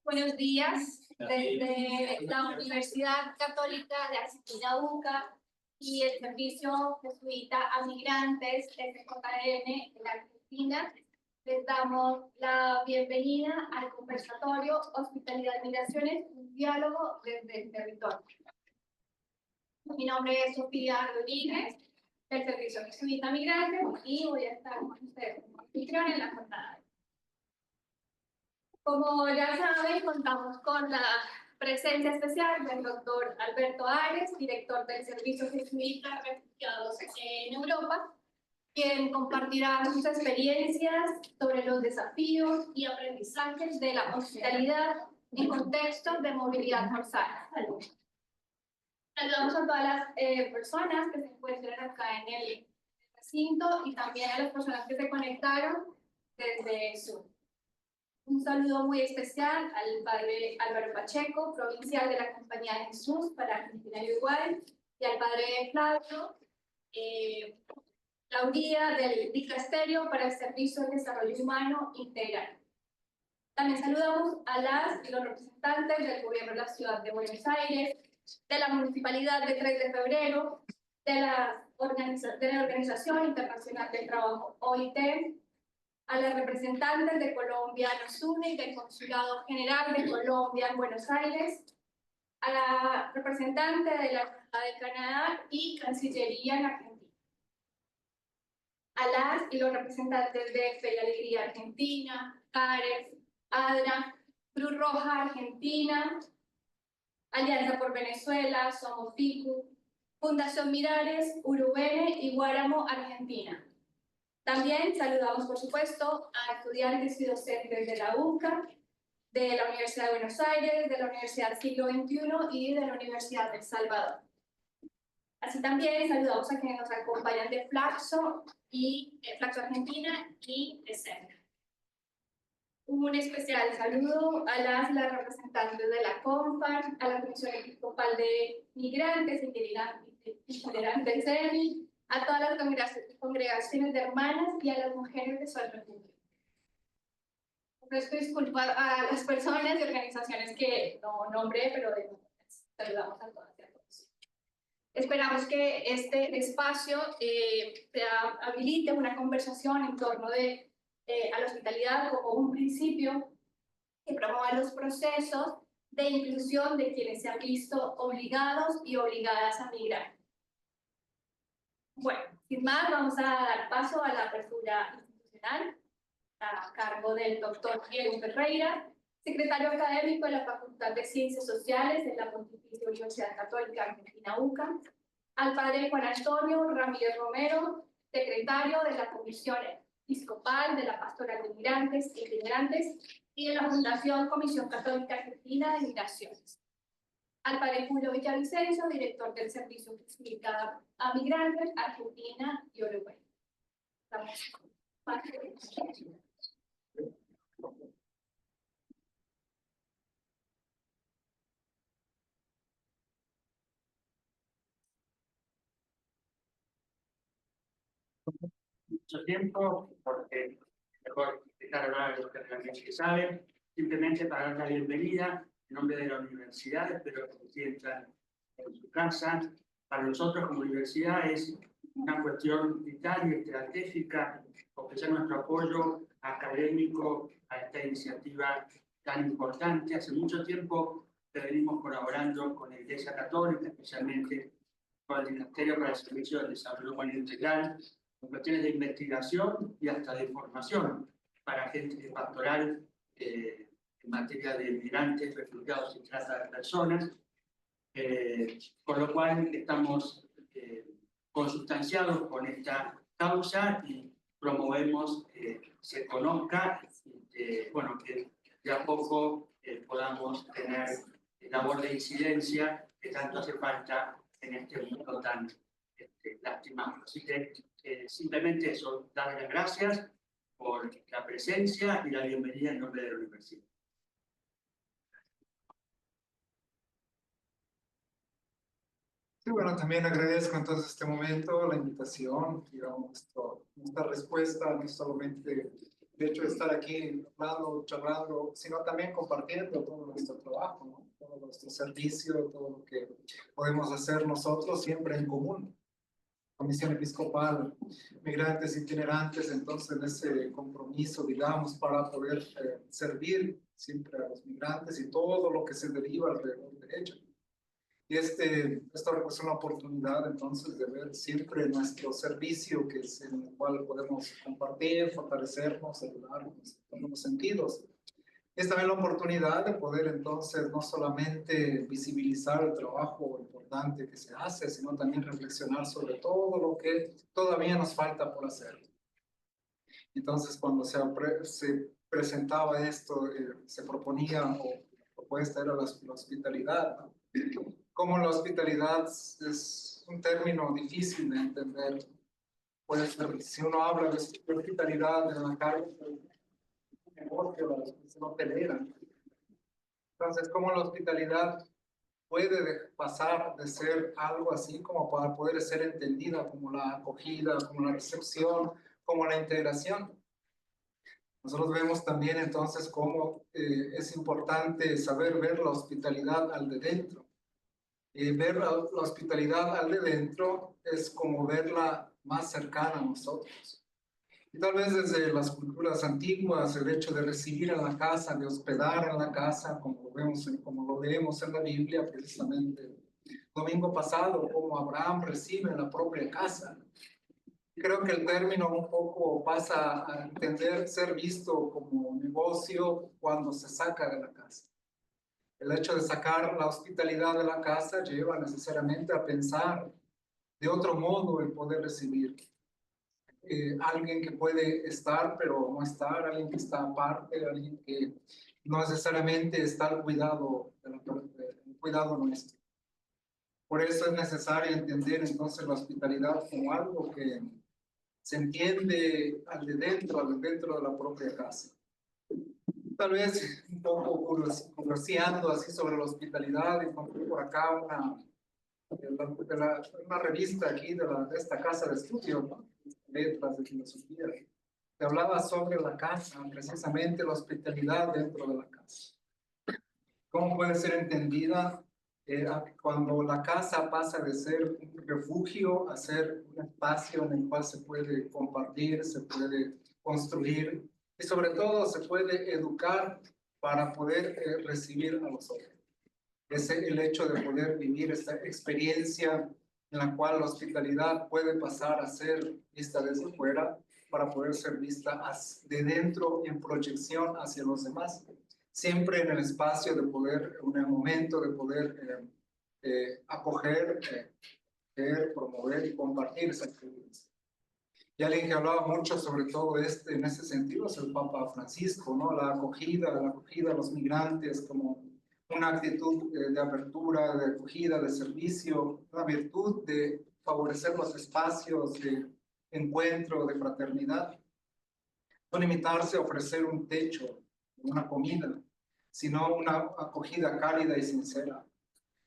Buenos días, desde la Universidad Católica de Argentina UCA y el Servicio Jesuita a Migrantes SJN en Argentina, les damos la bienvenida al conversatorio Hospitalidad y Migraciones, un diálogo desde el territorio. Mi nombre es Sofía Rodríguez, del Servicio Jesuita a Migrantes, y voy a estar con ustedes como anfitrión en la jornada. Como ya saben, contamos con la presencia especial del doctor Alberto Ares, director del Servicio Jesuita Refugiados en Europa, quien compartirá sus experiencias sobre los desafíos y aprendizajes de la hospitalidad en contextos de movilidad forzada. Saludamos a todas las personas que se encuentran acá en el recinto y también a las personas que se conectaron desde Zoom. Un saludo muy especial al padre Álvaro Pacheco, provincial de la Compañía de Jesús para Argentina y Uruguay, y al padre Flavio Lauría del Dicasterio para el Servicio de Desarrollo Humano Integral. También saludamos a las y los representantes del Gobierno de la Ciudad de Buenos Aires, de la Municipalidad de 3 de Febrero, de la Organización Internacional del Trabajo, OIT, a las representantes de Colombia Nos Une y del Consulado General de Colombia en Buenos Aires, a la representante de la Embajada de Canadá y Cancillería en Argentina, a las y los representantes de Fe y Alegría Argentina, CARES, ADRA, Cruz Roja Argentina, Alianza por Venezuela, Somos FICU, Fundación Mirares, Urubene y Guáramo Argentina. También saludamos, por supuesto, a estudiantes y docentes de la UCA, de la Universidad de Buenos Aires, de la Universidad Siglo XXI y de la Universidad de El Salvador. Así también saludamos a quienes nos acompañan de Flaxo Argentina y de CERN. Un especial saludo a las representantes de la CONFAR, a la Comisión Episcopal de Migrantes y Tolerantes CERN, a todas las congregaciones de hermanas y a las mujeres de su refugio. Ofrezco disculpas a las personas y organizaciones que no nombré, pero saludamos a todas y a todos. Esperamos que este espacio habilite una conversación en torno a la hospitalidad como un principio que promueva los procesos de inclusión de quienes se han visto obligados y obligadas a migrar. Bueno, sin más, vamos a dar paso a la apertura institucional a cargo del doctor Diego Ferreira, secretario académico de la Facultad de Ciencias Sociales de la Pontificia Universidad Católica Argentina UCA, al padre Juan Antonio Ramírez Romero, secretario de la Comisión Episcopal de la Pastoral de Migrantes e Inmigrantes y de la Fundación Comisión Católica Argentina de Migraciones, al padre Julio Villavicencio, director del Servicio Jesuita a Migrantes, Argentina y Uruguay. Mucho tiempo, porque mejor dejar hablar a los que realmente saben, simplemente para dar la bienvenida en nombre de la universidad, espero que se sientan en su casa. Para nosotros como universidad es una cuestión vital y estratégica ofrecer nuestro apoyo académico a esta iniciativa tan importante. Hace mucho tiempo que venimos colaborando con la Iglesia Católica, especialmente con el Ministerio para el Servicio de Desarrollo Humano Integral, en cuestiones de investigación y hasta de formación para agentes de pastoral en materia de migrantes, refugiados y trata de personas, con lo cual estamos consustanciados con esta causa y promovemos que se conozca, bueno, que de a poco podamos tener labor de incidencia que tanto hace falta en este mundo tan lastimado. Así que simplemente eso, darle las gracias por la presencia y la bienvenida en nombre de la universidad. Sí, bueno, también agradezco entonces este momento, la invitación, digamos, esta respuesta, no solamente de hecho de estar aquí hablando, charlando, sino también compartiendo todo nuestro trabajo, ¿no? Todo nuestro servicio, todo lo que podemos hacer nosotros siempre en común. Comisión Episcopal, migrantes itinerantes, entonces ese compromiso, digamos, para poder servir siempre a los migrantes y todo lo que se deriva alrededor de ello. Y esta es una oportunidad entonces de ver siempre nuestro servicio, que es en el cual podemos compartir, fortalecernos, ayudarnos en todos los sentidos. Es también la oportunidad de poder entonces no solamente visibilizar el trabajo importante que se hace, sino también reflexionar sobre todo lo que todavía nos falta por hacer. Entonces, cuando se presentaba esto, se proponía, o la propuesta era la hospitalidad, ¿no? Como la hospitalidad es un término difícil de entender. Pues si uno habla de hospitalidad en la calle, negocio, no pelean. Entonces, ¿cómo la hospitalidad puede pasar de ser algo así como para poder ser entendida como la acogida, como la recepción, como la integración? Nosotros vemos también entonces cómo es importante saber ver la hospitalidad al de dentro. Ver la hospitalidad al de dentro es como verla más cercana a nosotros. Y tal vez desde las culturas antiguas, el hecho de recibir en la casa, de hospedar en la casa, como lo leemos en la Biblia, precisamente el domingo pasado, como Abraham recibe en la propia casa. Creo que el término un poco pasa a entender, ser visto como negocio cuando se saca de la casa. El hecho de sacar la hospitalidad de la casa lleva necesariamente a pensar de otro modo el poder recibir. Alguien que puede estar pero no estar, alguien que está aparte, alguien que no necesariamente está al cuidado, del cuidado nuestro. Por eso es necesario entender entonces la hospitalidad como algo que se entiende al de dentro de la propia casa. Tal vez un poco curioseando así sobre la hospitalidad, encontré por acá una revista aquí de esta casa de estudio, ¿no? Letras de filosofía, que hablaba sobre la casa, precisamente la hospitalidad dentro de la casa. ¿Cómo puede ser entendida cuando la casa pasa de ser un refugio a ser un espacio en el cual se puede compartir, se puede construir y sobre todo se puede educar para poder recibir a los otros? Es el hecho de poder vivir esta experiencia en la cual la hospitalidad puede pasar a ser vista desde fuera para poder ser vista de dentro en proyección hacia los demás. Siempre en el espacio de poder, en el momento de poder acoger, promover y compartir esa experiencia. Y alguien que hablaba mucho sobre todo en ese sentido es el Papa Francisco, ¿no? La acogida a los migrantes como una actitud de apertura, de acogida, de servicio, una virtud de favorecer los espacios de encuentro, de fraternidad. No limitarse a ofrecer un techo, una comida, sino una acogida cálida y sincera.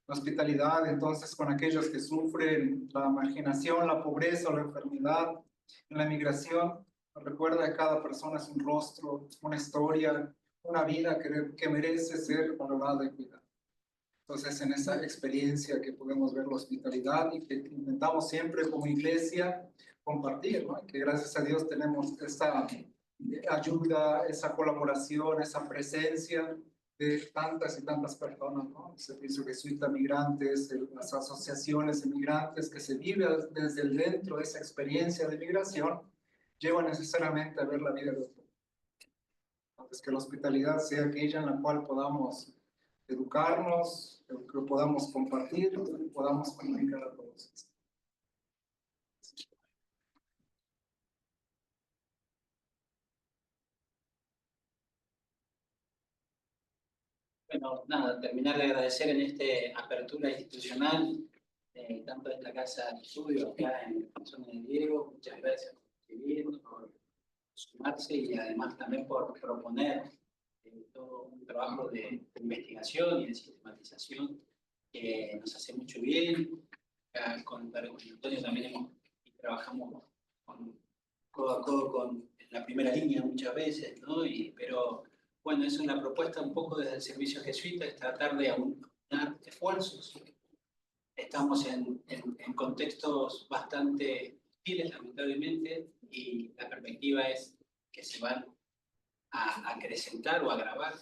La hospitalidad, entonces, con aquellos que sufren la marginación, la pobreza o la enfermedad, en la migración, recuerda que cada persona es un rostro, una historia, una vida que merece ser valorada y cuidada. Entonces, en esa experiencia que podemos ver la hospitalidad y que intentamos siempre como iglesia compartir, ¿no? Que gracias a Dios tenemos esa ayuda, esa colaboración, esa presencia de tantas y tantas personas, ¿no? El Servicio Jesuita Migrantes, las asociaciones de migrantes que se vive desde el dentro de esa experiencia de migración, lleva necesariamente a ver la vida de otros. Entonces, que la hospitalidad sea aquella en la cual podamos educarnos, que podamos compartir, que podamos comunicar a todos. Bueno, nada, terminar de agradecer en esta apertura institucional, tanto de esta casa de estudio acá en la zona de Diego. Muchas gracias por escribir, por sumarse y además también por proponer todo un trabajo de investigación y de sistematización que nos hace mucho bien. Con Antonio también trabajamos con codo a codo con la primera línea muchas veces, ¿no? Pero bueno, es una propuesta un poco desde el servicio jesuita, es tratar de aunar esfuerzos. Estamos en contextos bastante hostiles, lamentablemente, y la perspectiva es que se van a acrecentar o agravar.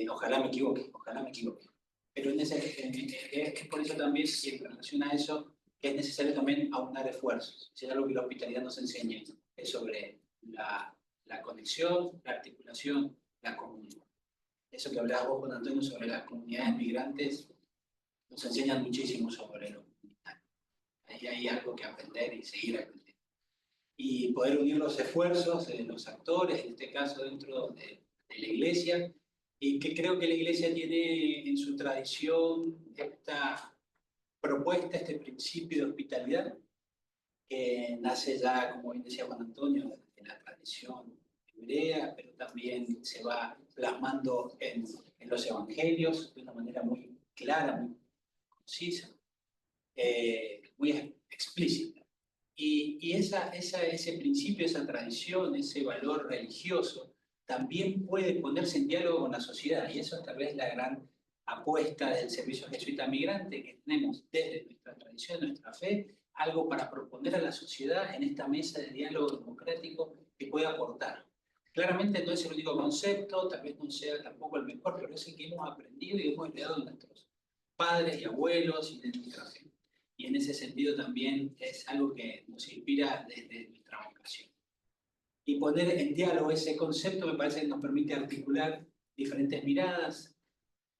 Ojalá me equivoque, ojalá me equivoque. Pero es por eso también, y en relación a eso, que es necesario también aunar esfuerzos. Si es algo que la hospitalidad nos enseña, es sobre la conexión, la articulación, la comunión. Eso que hablabas vos, Juan Antonio, sobre las comunidades migrantes, nos enseñan muchísimo sobre lo comunitario. Ahí hay algo que aprender y seguir aprendiendo. Y poder unir los esfuerzos de los actores, en este caso dentro de la Iglesia, y que creo que la Iglesia tiene en su tradición esta propuesta, este principio de hospitalidad, que nace ya, como bien decía Juan Antonio, de la tradición hebrea, pero también se va plasmando en los evangelios de una manera muy clara, muy concisa, muy explícita. Y ese principio, esa tradición, ese valor religioso, también puede ponerse en diálogo con la sociedad, y eso es tal vez la gran apuesta del servicio jesuita migrante, que tenemos desde nuestra tradición, nuestra fe, algo para proponer a la sociedad en esta mesa de diálogo democrático que pueda aportar. Claramente no es el único concepto, tal vez no sea tampoco el mejor, pero es el que hemos aprendido y hemos heredado de nuestros padres y abuelos y de nuestra fe. Y en ese sentido también es algo que nos inspira desde nuestra vocación. Y poner en diálogo ese concepto me parece que nos permite articular diferentes miradas,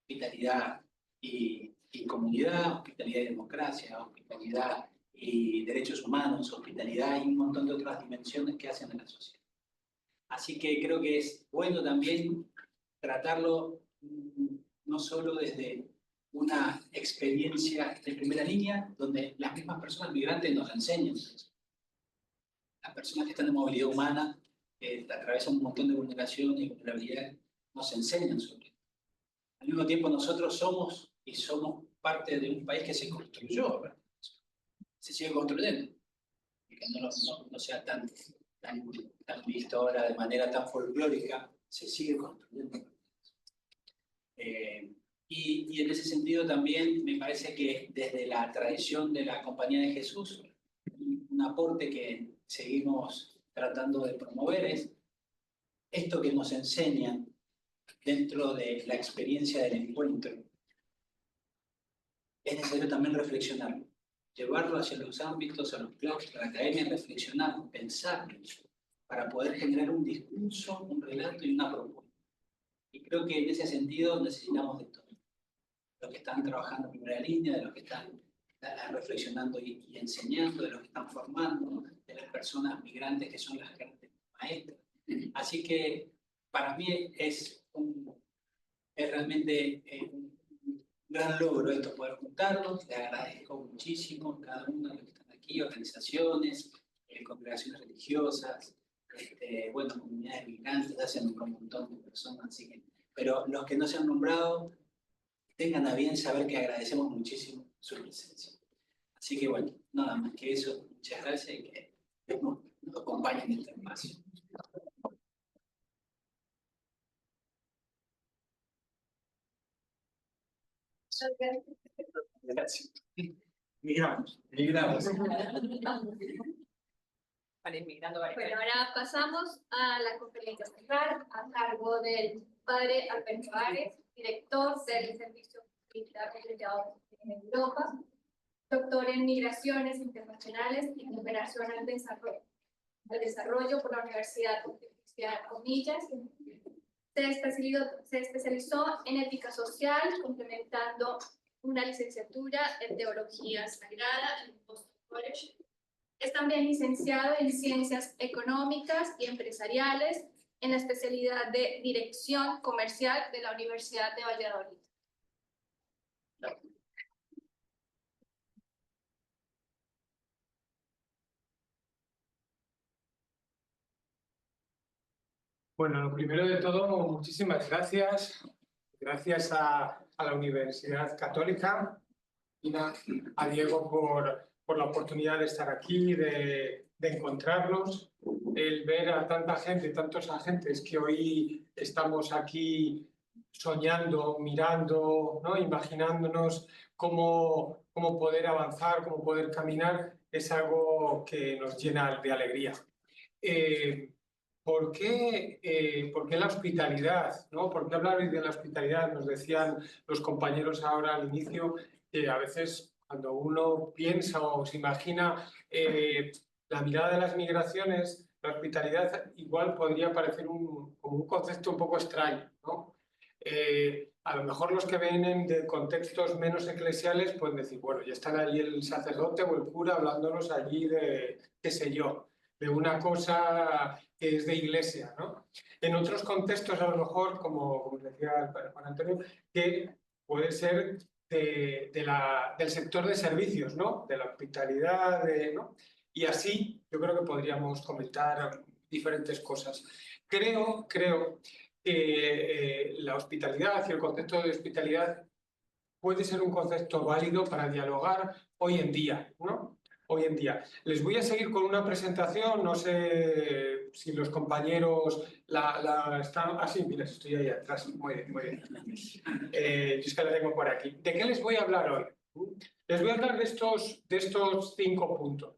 hospitalidad y comunidad, hospitalidad y democracia, hospitalidad y derechos humanos, hospitalidad y un montón de otras dimensiones que hacen a la sociedad. Así que creo que es bueno también tratarlo no solo desde una experiencia de primera línea, donde las mismas personas migrantes nos enseñan. Las personas que están en movilidad humana, atravesan un montón de vulneraciones y vulnerabilidades, nos enseñan sobre esto. Al mismo tiempo, nosotros somos parte de un país que se construyó, ¿verdad? Se sigue construyendo, y que no sea tan visto ahora de manera tan folclórica, se sigue construyendo. Y en ese sentido también me parece que desde la tradición de la Compañía de Jesús, un aporte que seguimos tratando de promover es esto que nos enseñan dentro de la experiencia del encuentro. Es necesario también reflexionarlo, llevarlo hacia los ámbitos, a los claustros, a la academia, reflexionar, pensar para poder generar un discurso, un relato y una propuesta. Y creo que en ese sentido necesitamos de todo. Los que están trabajando en primera línea, de los que están reflexionando y enseñando, de los que están formando, de las personas migrantes que son las grandes maestras. Así que para mí es realmente un gran logro esto, poder juntarnos. Le agradezco muchísimo a cada uno de los que están aquí, organizaciones, congregaciones religiosas, bueno, comunidades migrantes, hacen un montón de personas, así que, pero los que no se han nombrado, tengan a bien saber que agradecemos muchísimo su presencia. Así que bueno, nada más que eso, muchas gracias y que nos acompañen en este espacio. Gracias. Migramos. Bueno, ahora pasamos a la conferencia central a cargo del padre Alberto Ares, director del Servicio Militar en Europa, doctor en Migraciones Internacionales y Cooperación al Desarrollo por la Universidad Pontificia Comillas. Se especializó en ética social, complementando una licenciatura en Teología Sagrada en Boston College. Es también licenciado en Ciencias Económicas y Empresariales en la especialidad de Dirección Comercial de la Universidad de Valladolid. Bueno, lo primero de todo, muchísimas gracias. Gracias a la Universidad Católica y a Diego por la oportunidad de estar aquí, de encontrarnos, el ver a tanta gente, tantos agentes que hoy estamos aquí soñando, mirando, ¿no? Imaginándonos cómo poder avanzar, cómo poder caminar, es algo que nos llena de alegría. ¿Por qué la hospitalidad? ¿No? ¿Por qué hablar hoy de la hospitalidad? Nos decían los compañeros ahora al inicio que a veces cuando uno piensa o se imagina la mirada de las migraciones, la hospitalidad igual podría parecer como un concepto un poco extraño, ¿no? A lo mejor los que vienen de contextos menos eclesiales pueden decir, bueno, ya están allí el sacerdote o el cura hablándonos allí de, qué sé yo, de una cosa que es de iglesia, ¿no? En otros contextos, a lo mejor, como decía Juan Antonio, que puede ser del sector de servicios, ¿no? De la hospitalidad, ¿no? Y así yo creo que podríamos comentar diferentes cosas. Creo que la hospitalidad y el concepto de hospitalidad puede ser un concepto válido para dialogar hoy en día, ¿no? Hoy en día. Les voy a seguir con una presentación, no sé si los compañeros la están... Ah, sí, mira, estoy ahí atrás, muy bien, muy bien. Yo es que la tengo por aquí. ¿De qué les voy a hablar hoy? Les voy a hablar de estos 5 puntos,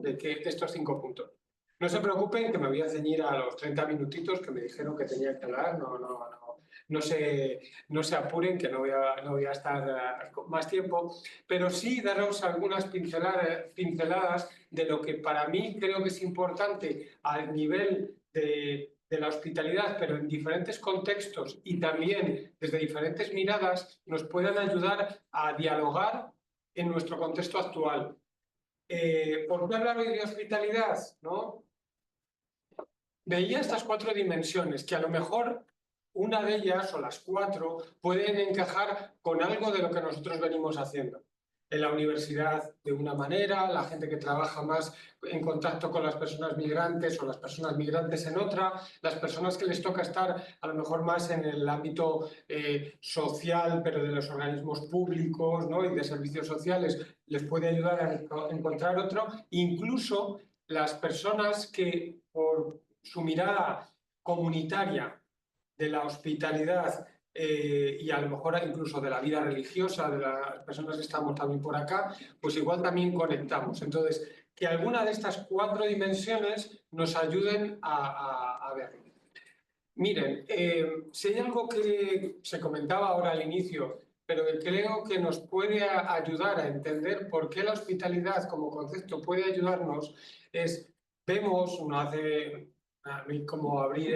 de estos 5 puntos. No se preocupen que me voy a ceñir a los 30 minutitos que me dijeron que tenía que hablar, no se apuren, que no voy a estar más tiempo, pero sí daros algunas pinceladas de lo que para mí creo que es importante al nivel de la hospitalidad, pero en diferentes contextos y también desde diferentes miradas, nos puedan ayudar a dialogar en nuestro contexto actual. ¿Por qué hablar hoy de hospitalidad? ¿No? Veía estas 4 dimensiones, que a lo mejor una de ellas o las 4 pueden encajar con algo de lo que nosotros venimos haciendo. En la universidad de una manera, la gente que trabaja más en contacto con las personas migrantes o las personas migrantes en otra, las personas que les toca estar a lo mejor más en el ámbito social, pero de los organismos públicos, ¿no? Y de servicios sociales, les puede ayudar a encontrar otro. Incluso las personas que por su mirada comunitaria de la hospitalidad y a lo mejor incluso de la vida religiosa, de las personas que estamos también por acá, pues igual también conectamos. Entonces, que alguna de estas 4 dimensiones nos ayuden a verlo. Miren, si hay algo que se comentaba ahora al inicio, pero que creo que nos puede ayudar a entender por qué la hospitalidad como concepto puede ayudarnos, es, vemos, uno hace como abrir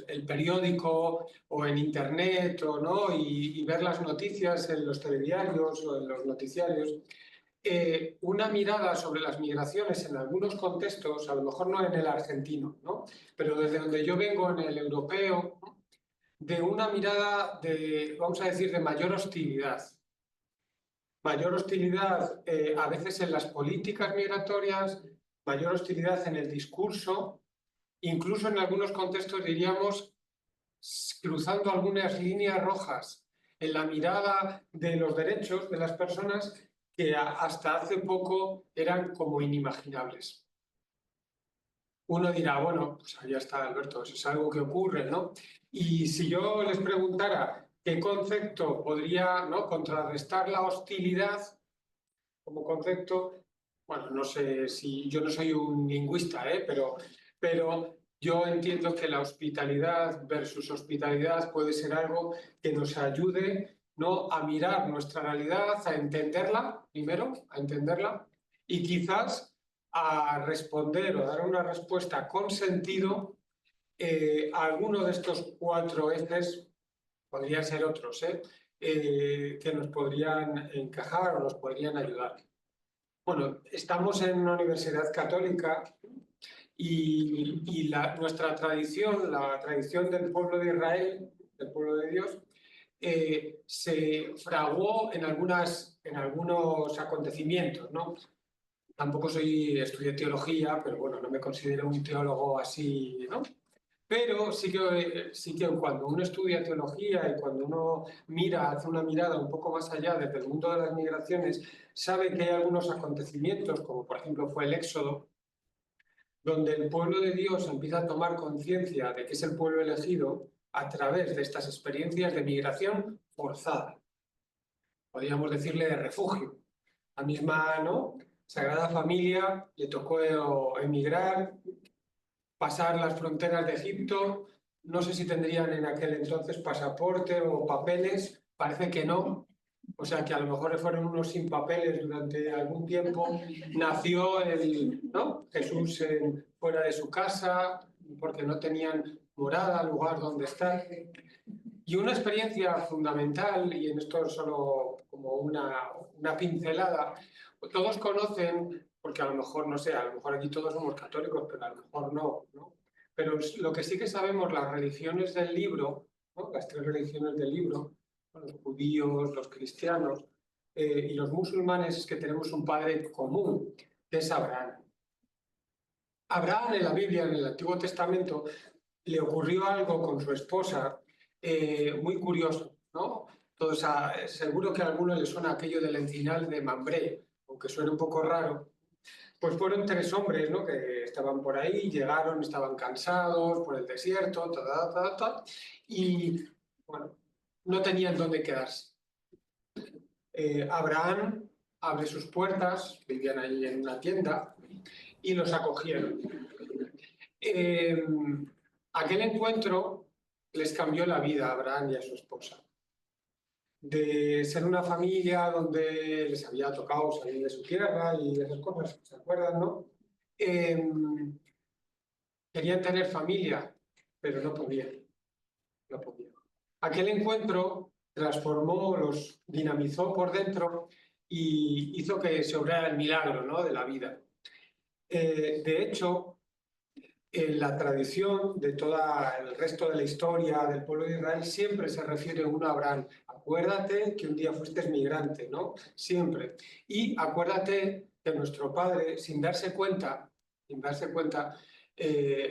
el periódico o en internet ¿no? y ver las noticias en los telediarios o en los noticiarios, una mirada sobre las migraciones en algunos contextos, a lo mejor no en el argentino, ¿no? Pero desde donde yo vengo, en el europeo, de una mirada de, vamos a decir, de mayor hostilidad. Mayor hostilidad a veces en las políticas migratorias, mayor hostilidad en el discurso, incluso en algunos contextos diríamos cruzando algunas líneas rojas en la mirada de los derechos de las personas que hasta hace poco eran como inimaginables. Uno dirá, bueno, pues ya está, Alberto, eso es algo que ocurre, ¿no? Y si yo les preguntara qué concepto podría, ¿no?, contrarrestar la hostilidad como concepto, bueno, no sé si yo no soy un lingüista, pero yo entiendo que la hospitalidad versus hospitalidad puede ser algo que nos ayude, ¿no?, a mirar nuestra realidad, a entenderla, primero, a entenderla, y quizás a responder o dar una respuesta con sentido a alguno de estos 4 ejes, podrían ser otros, que nos podrían encajar o nos podrían ayudar. Bueno, estamos en una universidad católica y nuestra tradición, la tradición del pueblo de Israel, del pueblo de Dios, se fraguó en algunos acontecimientos, ¿no? Tampoco estudié teología, pero bueno, no me considero un teólogo así, ¿no? Pero sí que cuando uno estudia teología y cuando uno hace una mirada un poco más allá desde el mundo de las migraciones, sabe que hay algunos acontecimientos, como por ejemplo fue el Éxodo, donde el pueblo de Dios empieza a tomar conciencia de que es el pueblo elegido a través de estas experiencias de migración forzada. Podríamos decirle de refugio. La misma, ¿no? Sagrada Familia le tocó emigrar, pasar las fronteras de Egipto. No sé si tendrían en aquel entonces pasaporte o papeles, parece que no. O sea que a lo mejor fueron unos sin papeles durante algún tiempo. Nació ¿no? Jesús fuera de su casa porque no tenían morada, lugar donde estar. Y una experiencia fundamental, y en esto solo como una pincelada, todos conocen, porque a lo mejor, no sé, a lo mejor aquí todos somos católicos, pero a lo mejor no, ¿no? Pero lo que sí que sabemos, las religiones del libro, ¿no? Las 3 religiones del libro, los judíos, los cristianos y los musulmanes, es que tenemos un padre común, que es Abraham. Abraham en la Biblia, en el Antiguo Testamento, le ocurrió algo con su esposa muy curioso, ¿no? Entonces, seguro que a alguno le suena aquello del encinal de Mambré, aunque suene un poco raro. Pues fueron 3 hombres, ¿no? Que estaban por ahí, llegaron, estaban cansados por el desierto, y bueno, no tenían dónde quedarse. Abraham abre sus puertas, vivían ahí en una tienda, y los acogieron. Aquel encuentro les cambió la vida a Abraham y a su esposa. De ser una familia donde les había tocado salir de su tierra y esas cosas, ¿se acuerdan, no? Querían tener familia, pero no podían. No podían. Aquel encuentro transformó, los dinamizó por dentro y hizo que se obrara el milagro, ¿no? De la vida. De hecho, en la tradición de todo el resto de la historia del pueblo de Israel siempre se refiere uno a Abraham. Acuérdate que un día fuiste migrante, ¿no? Siempre. Y acuérdate que nuestro padre, sin darse cuenta,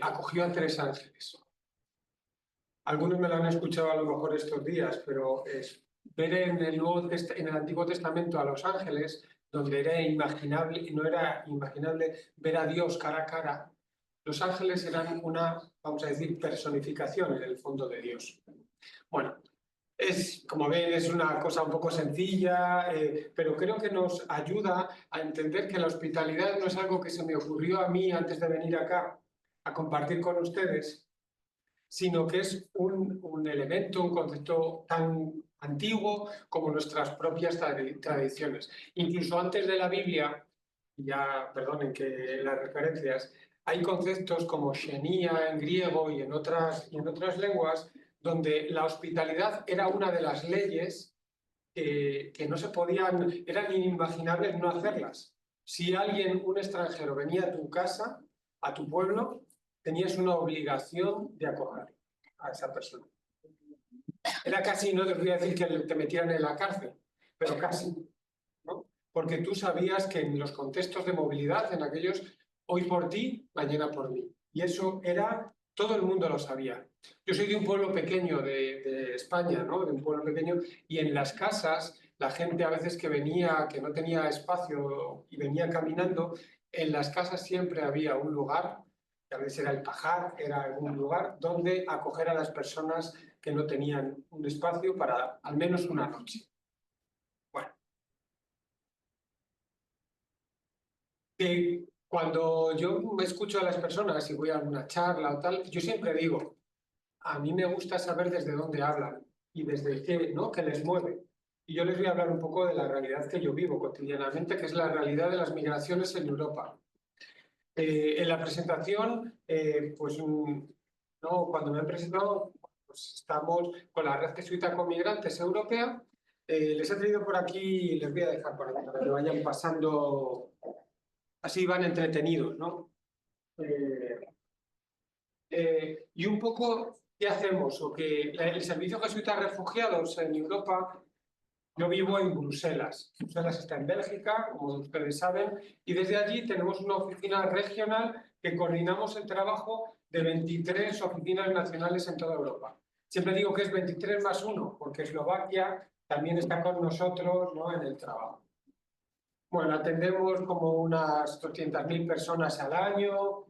acogió a 3 ángeles. Algunos me lo han escuchado a lo mejor estos días, pero ver en el Antiguo Testamento a los ángeles, donde era inimaginable, no era imaginable ver a Dios cara a cara. Los ángeles eran una, vamos a decir, personificación en el fondo de Dios. Bueno, como ven, es una cosa un poco sencilla, pero creo que nos ayuda a entender que la hospitalidad no es algo que se me ocurrió a mí antes de venir acá a compartir con ustedes, sino que es un elemento, un concepto tan antiguo como nuestras propias tradiciones. Incluso antes de la Biblia, ya perdonen que las referencias, hay conceptos como xenía en griego y en otras lenguas, donde la hospitalidad era una de las leyes que no se podían, eran inimaginables no hacerlas. Si un extranjero venía a tu casa, a tu pueblo, tenías una obligación de acoger a esa persona. Era casi, no te voy a decir que te metieran en la cárcel, pero casi, ¿no? Porque tú sabías que en los contextos de movilidad, en aquellos, hoy por ti, mañana por mí. Y eso era, todo el mundo lo sabía. Yo soy de un pueblo pequeño de España, ¿no? De un pueblo pequeño, y en las casas, la gente a veces que venía, que no tenía espacio y venía caminando, en las casas siempre había un lugar, que a veces era el pajar, era algún lugar donde acoger a las personas que no tenían un espacio para al menos una noche. Bueno. Cuando yo me escucho a las personas y voy a alguna charla o tal, yo siempre digo, a mí me gusta saber desde dónde hablan y desde qué, ¿no? qué les mueve. Y yo les voy a hablar un poco de la realidad que yo vivo cotidianamente, que es la realidad de las migraciones en Europa. En la presentación, pues no, cuando me han presentado, pues estamos con la Red Jesuita con Migrantes Europea. Les he traído por aquí, les voy a dejar por aquí para que vayan pasando, así van entretenidos, ¿no? Y un poco, ¿qué hacemos? O que el Servicio Jesuita de Refugiados en Europa, yo vivo en Bruselas. Bruselas está en Bélgica, como ustedes saben, y desde allí tenemos una oficina regional que coordinamos el trabajo de 23 oficinas nacionales en toda Europa. Siempre digo que es 23 más 1, porque Eslovaquia también está con nosotros, ¿no? en el trabajo. Bueno, atendemos como unas 200.000 personas al año,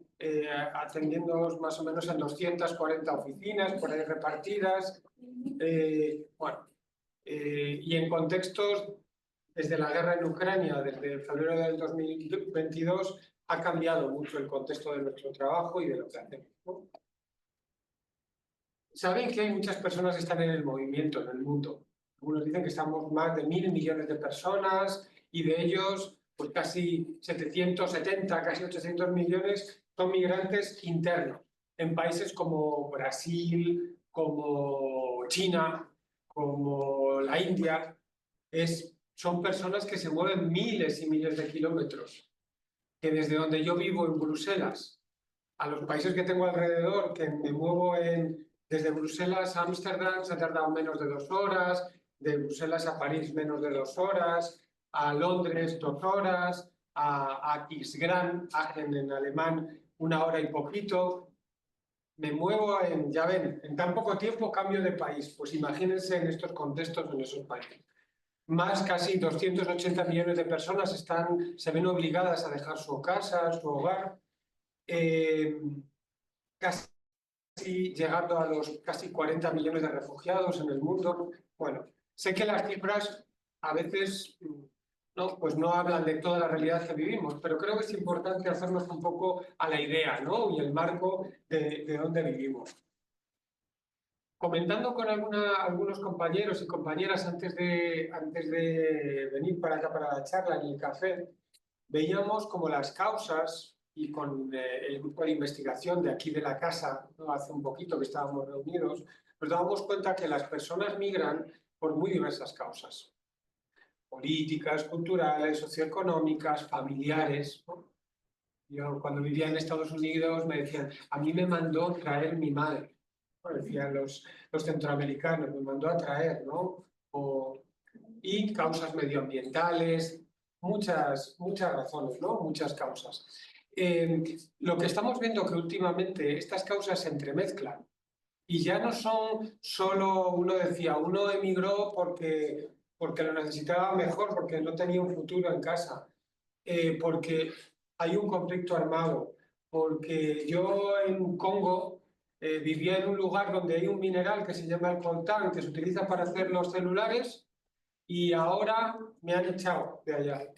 atendiendo más o menos en 240 oficinas por ahí repartidas. Y en contextos, desde la guerra en Ucrania, desde febrero del 2022, ha cambiado mucho el contexto de nuestro trabajo y de lo que hacemos, ¿no? Saben que hay muchas personas que están en el movimiento, en el mundo. Algunos dicen que estamos más de 1.000 millones de personas y de ellos, pues casi 770, casi 800 millones son migrantes internos en países como Brasil, como China, como la India. Son personas que se mueven miles y miles de kilómetros, que desde donde yo vivo en Bruselas, a los países que tengo alrededor, que me muevo desde Bruselas a Ámsterdam se ha tardado menos de 2 horas, de Bruselas a París menos de 2 horas, a Londres 2 horas, a Kisgrán, Aachen en alemán 1 hora y poquito. Me muevo ya ven, en tan poco tiempo cambio de país, pues imagínense en estos contextos en esos países. Más casi 280 millones de personas se ven obligadas a dejar su casa, su hogar, casi llegando a los casi 40 millones de refugiados en el mundo. Bueno, sé que las cifras a veces pues no hablan de toda la realidad que vivimos, pero creo que es importante hacernos un poco a la idea, ¿no? Y el marco de dónde vivimos. Comentando con algunos compañeros y compañeras antes de venir para acá para la charla en el café, veíamos como las causas, y con el grupo de investigación de aquí de la casa, ¿no? Hace un poquito que estábamos reunidos, nos dábamos cuenta que las personas migran por muy diversas causas. Políticas, culturales, socioeconómicas, familiares, ¿no? Yo cuando vivía en Estados Unidos me decían, a mí me mandó traer mi madre. Decían los centroamericanos, me mandó a traer, ¿no? Y causas medioambientales, muchas razones, ¿no? Muchas causas. Lo que estamos viendo que últimamente estas causas se entremezclan y ya no son solo, uno decía, uno emigró porque lo necesitaba mejor, porque no tenía un futuro en casa, porque hay un conflicto armado, porque yo en Congo vivía en un lugar donde hay un mineral que se llama el coltán, que se utiliza para hacer los celulares, y ahora me han echado de allá.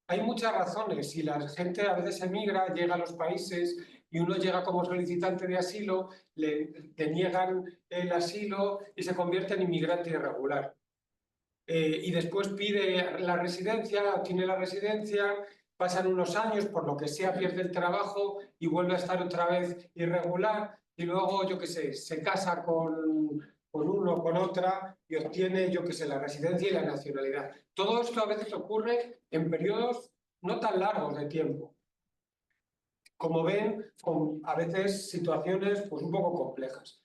Hay muchas razones y la gente a veces emigra, llega a los países y uno llega como solicitante de asilo, le niegan el asilo y se convierte en inmigrante irregular. Y después pide la residencia, obtiene la residencia, pasan unos años, por lo que sea, pierde el trabajo y vuelve a estar otra vez irregular y luego, yo qué sé, se casa con uno o con otra y obtiene, yo qué sé, la residencia y la nacionalidad. Todo esto a veces ocurre en periodos no tan largos de tiempo. Como ven, con a veces situaciones pues, un poco complejas.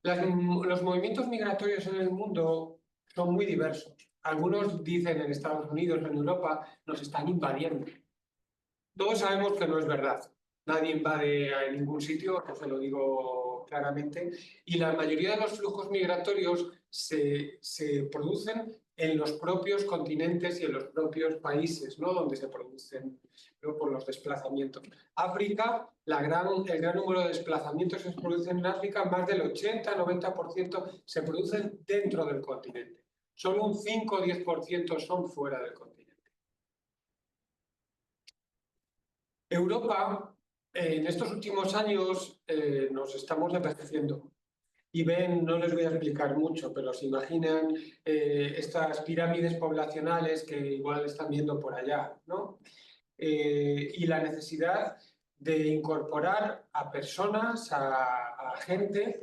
Los movimientos migratorios en el mundo son muy diversos. Algunos dicen en Estados Unidos, en Europa, nos están invadiendo. Todos sabemos que no es verdad. Nadie invade a ningún sitio, os lo digo claramente. Y la mayoría de los flujos migratorios se producen en los propios continentes y en los propios países, ¿no? Donde se producen, ¿no? Por los desplazamientos. África, el gran número de desplazamientos que se producen en África, más del 80-90% se producen dentro del continente. Solo un 5 o 10% son fuera del continente. Europa, en estos últimos años, nos estamos envejeciendo. Y ven, no les voy a explicar mucho, pero se imaginan estas pirámides poblacionales que igual están viendo por allá, ¿no? Y la necesidad de incorporar a personas, a gente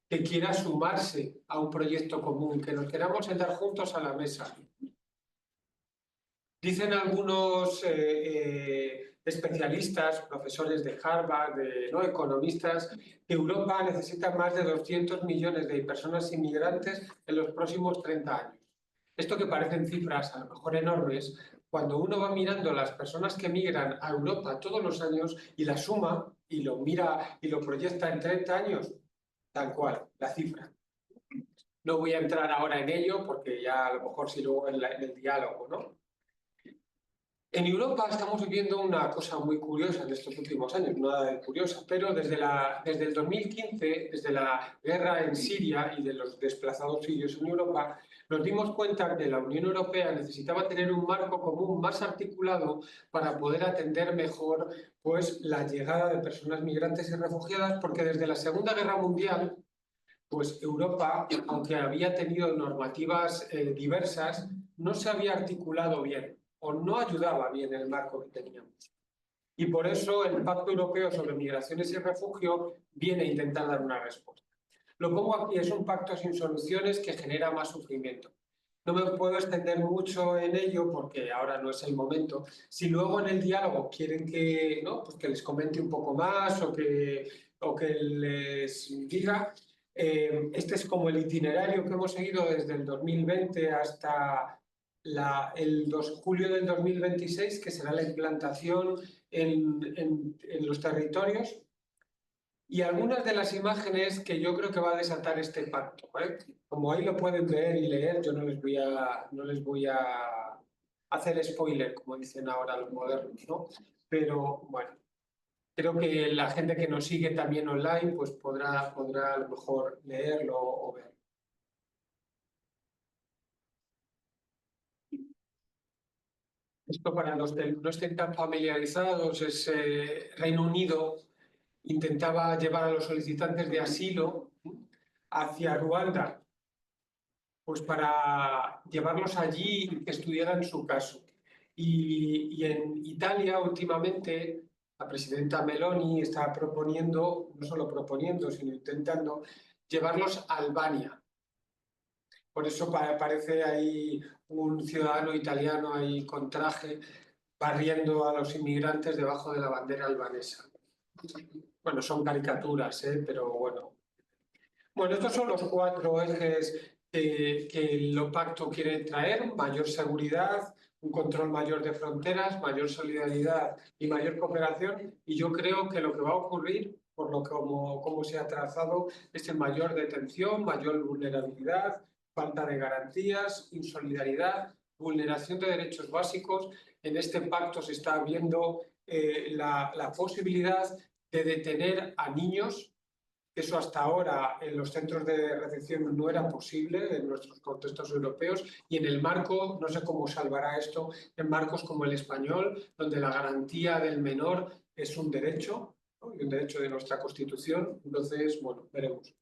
que quiera sumarse a un proyecto común, que nos queramos sentar juntos a la mesa. Dicen algunos especialistas, profesores de Harvard, ¿no? Economistas, que Europa necesita más de 200 millones de personas inmigrantes en los próximos 30 años. Esto que parecen cifras a lo mejor enormes, cuando uno va mirando las personas que migran a Europa todos los años y la suma y lo mira y lo proyecta en 30 años, tal cual, la cifra. No voy a entrar ahora en ello porque ya a lo mejor si luego en el diálogo, ¿no? En Europa estamos viviendo una cosa muy curiosa en estos últimos años, nada de curiosa, pero desde el 2015, desde la guerra en Siria y de los desplazados sirios en Europa, nos dimos cuenta que la Unión Europea necesitaba tener un marco común más articulado para poder atender mejor pues, la llegada de personas migrantes y refugiadas, porque desde la Segunda Guerra Mundial, pues Europa, aunque había tenido normativas diversas, no se había articulado bien o no ayudaba bien el marco que teníamos. Y por eso el Pacto Europeo sobre Migraciones y Refugio viene a intentar dar una respuesta. Lo pongo aquí, es un pacto sin soluciones que genera más sufrimiento. No me puedo extender mucho en ello porque ahora no es el momento. Si luego en el diálogo quieren que, ¿no? Pues que les comente un poco más o que les diga, este es como el itinerario que hemos seguido desde el 2020 hasta el 2 de julio del 2026, que será la implantación en los territorios. Y algunas de las imágenes que yo creo que va a desatar este pacto, ¿vale? Como ahí lo pueden ver y leer, yo no les voy a hacer spoiler, como dicen ahora los modernos, ¿no? Pero bueno, creo que la gente que nos sigue también online pues podrá a lo mejor leerlo o ver. Esto para los que no estén tan familiarizados es Reino Unido intentaba llevar a los solicitantes de asilo hacia Ruanda, pues para llevarlos allí y que estudiaran su caso. Y en Italia últimamente la presidenta Meloni está proponiendo, no solo proponiendo, sino intentando llevarlos a Albania. Por eso aparece ahí un ciudadano italiano ahí con traje barriendo a los inmigrantes debajo de la bandera albanesa. Bueno, son caricaturas, pero bueno. Bueno, estos son los 4 ejes que el pacto quiere traer: mayor seguridad, un control mayor de fronteras, mayor solidaridad y mayor cooperación. Y yo creo que lo que va a ocurrir, por lo que como se ha trazado, es el mayor detención, mayor vulnerabilidad, falta de garantías, insolidaridad, vulneración de derechos básicos. En este pacto se está viendo la posibilidad de detener a niños. Eso hasta ahora en los centros de recepción no era posible en nuestros contextos europeos, y en el marco, no sé cómo salvará esto, en marcos como el español, donde la garantía del menor es un derecho, ¿no? Y un derecho de nuestra Constitución. Entonces, bueno, veremos.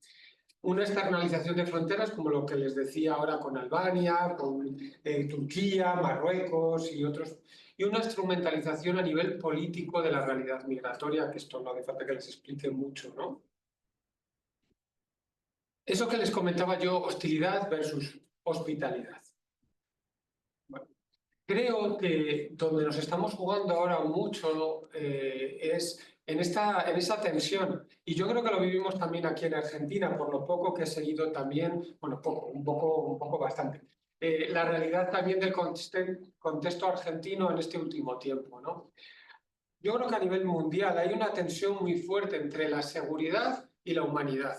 Una externalización de fronteras, como lo que les decía ahora con Albania, con Turquía, Marruecos y otros, y una instrumentalización a nivel político de la realidad migratoria, que esto no hace falta que les explique mucho, ¿no? Eso que les comentaba yo, hostilidad versus hospitalidad. Bueno, creo que donde nos estamos jugando ahora mucho es en esa tensión. Y yo creo que lo vivimos también aquí en Argentina, por lo poco que he seguido también, bueno, un poco bastante. La realidad también del contexto argentino en este último tiempo, ¿no? Yo creo que a nivel mundial hay una tensión muy fuerte entre la seguridad y la humanidad.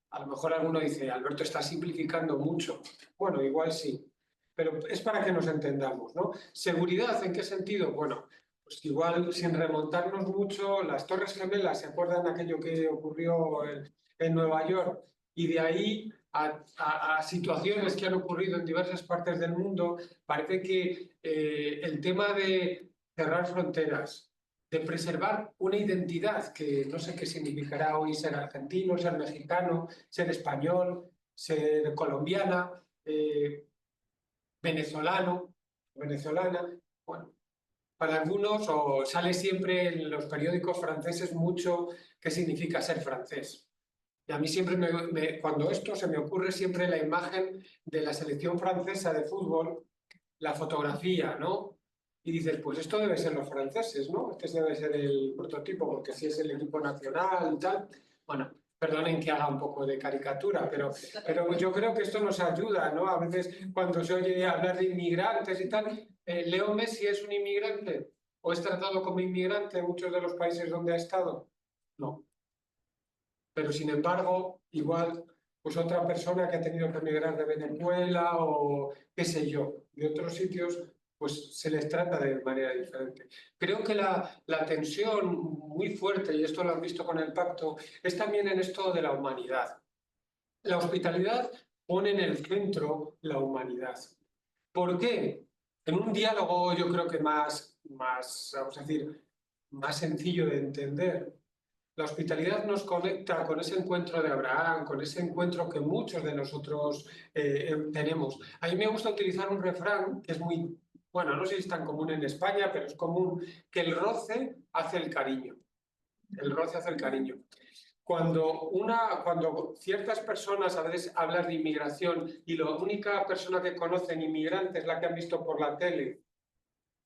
A lo mejor alguno dice, Alberto está simplificando mucho. Bueno, igual sí, pero es para que nos entendamos, ¿no? ¿Seguridad en qué sentido? Bueno, pues igual sin remontarnos mucho, las Torres Gemelas, ¿se acuerdan aquello que ocurrió en Nueva York? Y de ahí a situaciones que han ocurrido en diversas partes del mundo, parece que el tema de cerrar fronteras, de preservar una identidad que no sé qué significará hoy ser argentino, ser mexicano, ser español, ser colombiana, venezolano, venezolana. Bueno, para algunos sale siempre en los periódicos franceses mucho qué significa ser francés. Y a mí siempre cuando esto se me ocurre siempre la imagen de la selección francesa de fútbol, la fotografía, ¿no? Y dices, pues esto debe ser los franceses, ¿no? Este debe ser el prototipo, porque si es el equipo nacional y tal. Bueno, perdonen que haga un poco de caricatura, pero yo creo que esto nos ayuda, ¿no? A veces cuando se oye hablar de inmigrantes y tal, ¿Leo Messi es un inmigrante? ¿O es tratado como inmigrante en muchos de los países donde ha estado? No. Pero sin embargo, igual, pues otra persona que ha tenido que emigrar de Venezuela o qué sé yo, de otros sitios, pues se les trata de manera diferente. Creo que la tensión muy fuerte, y esto lo han visto con el pacto, es también en esto de la humanidad. La hospitalidad pone en el centro la humanidad. ¿Por qué? En un diálogo yo creo que más, vamos a decir, más sencillo de entender. La hospitalidad nos conecta con ese encuentro de Abraham, con ese encuentro que muchos de nosotros tenemos. A mí me gusta utilizar un refrán que es muy, bueno, no sé si es tan común en España, pero es común, que el roce hace el cariño. El roce hace el cariño. Cuando ciertas personas a veces hablan de inmigración y la única persona que conocen inmigrante es la que han visto por la tele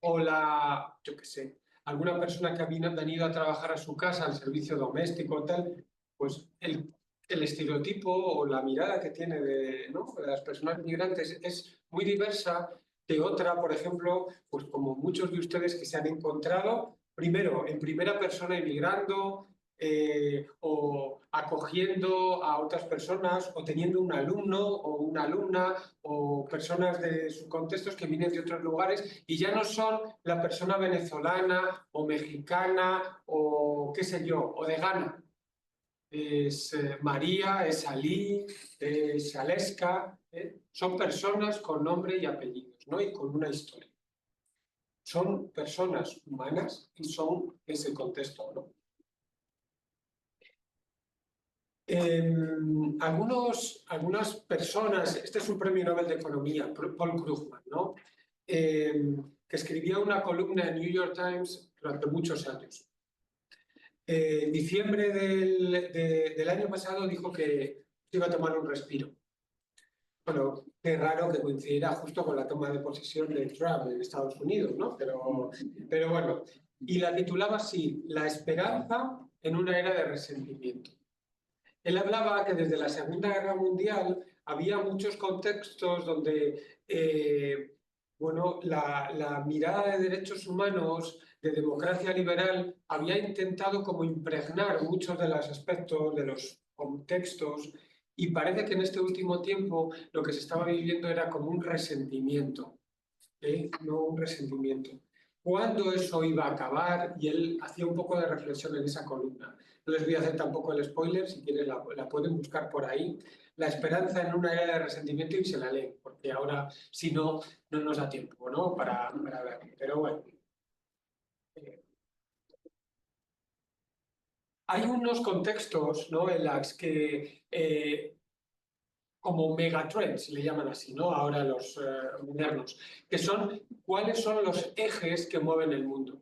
o yo qué sé, alguna persona que ha venido a trabajar a su casa, al servicio doméstico, tal, pues el estereotipo o la mirada que tiene ¿no?, de las personas migrantes es muy diversa de otra, por ejemplo, pues como muchos de ustedes que se han encontrado, primero, en primera persona inmigrando, o acogiendo a otras personas, o teniendo un alumno o una alumna, o personas de sus contextos que vienen de otros lugares y ya no son la persona venezolana o mexicana o qué sé yo, o de Ghana. Es María, es Ali, es Aleska, son personas con nombre y apellidos, ¿no?, y con una historia. Son personas humanas y son ese contexto, ¿no? Algunas personas, este es un premio Nobel de Economía, Paul Krugman, ¿no?, que escribía una columna en New York Times durante muchos años. En diciembre del año pasado dijo que iba a tomar un respiro. Bueno, qué raro que coincidiera justo con la toma de posesión de Trump en Estados Unidos, ¿no? Pero bueno, y la titulaba así: La esperanza en una era de resentimiento. Él hablaba que desde la Segunda Guerra Mundial había muchos contextos donde bueno, la mirada de derechos humanos, de democracia liberal, había intentado como impregnar muchos de los aspectos, de los contextos, y parece que en este último tiempo lo que se estaba viviendo era como un resentimiento, no un resentimiento. ¿Cuándo eso iba a acabar? Y él hacía un poco de reflexión en esa columna. No les voy a hacer tampoco el spoiler, si quieren la pueden buscar por ahí. La esperanza en una era de resentimiento, y se la leen, porque ahora, si no, no nos da tiempo, ¿no?, para ver. Pero bueno. Hay unos contextos, ¿no?, en los que como megatrends, le llaman así, ¿no?, ahora los modernos, que son cuáles son los ejes que mueven el mundo.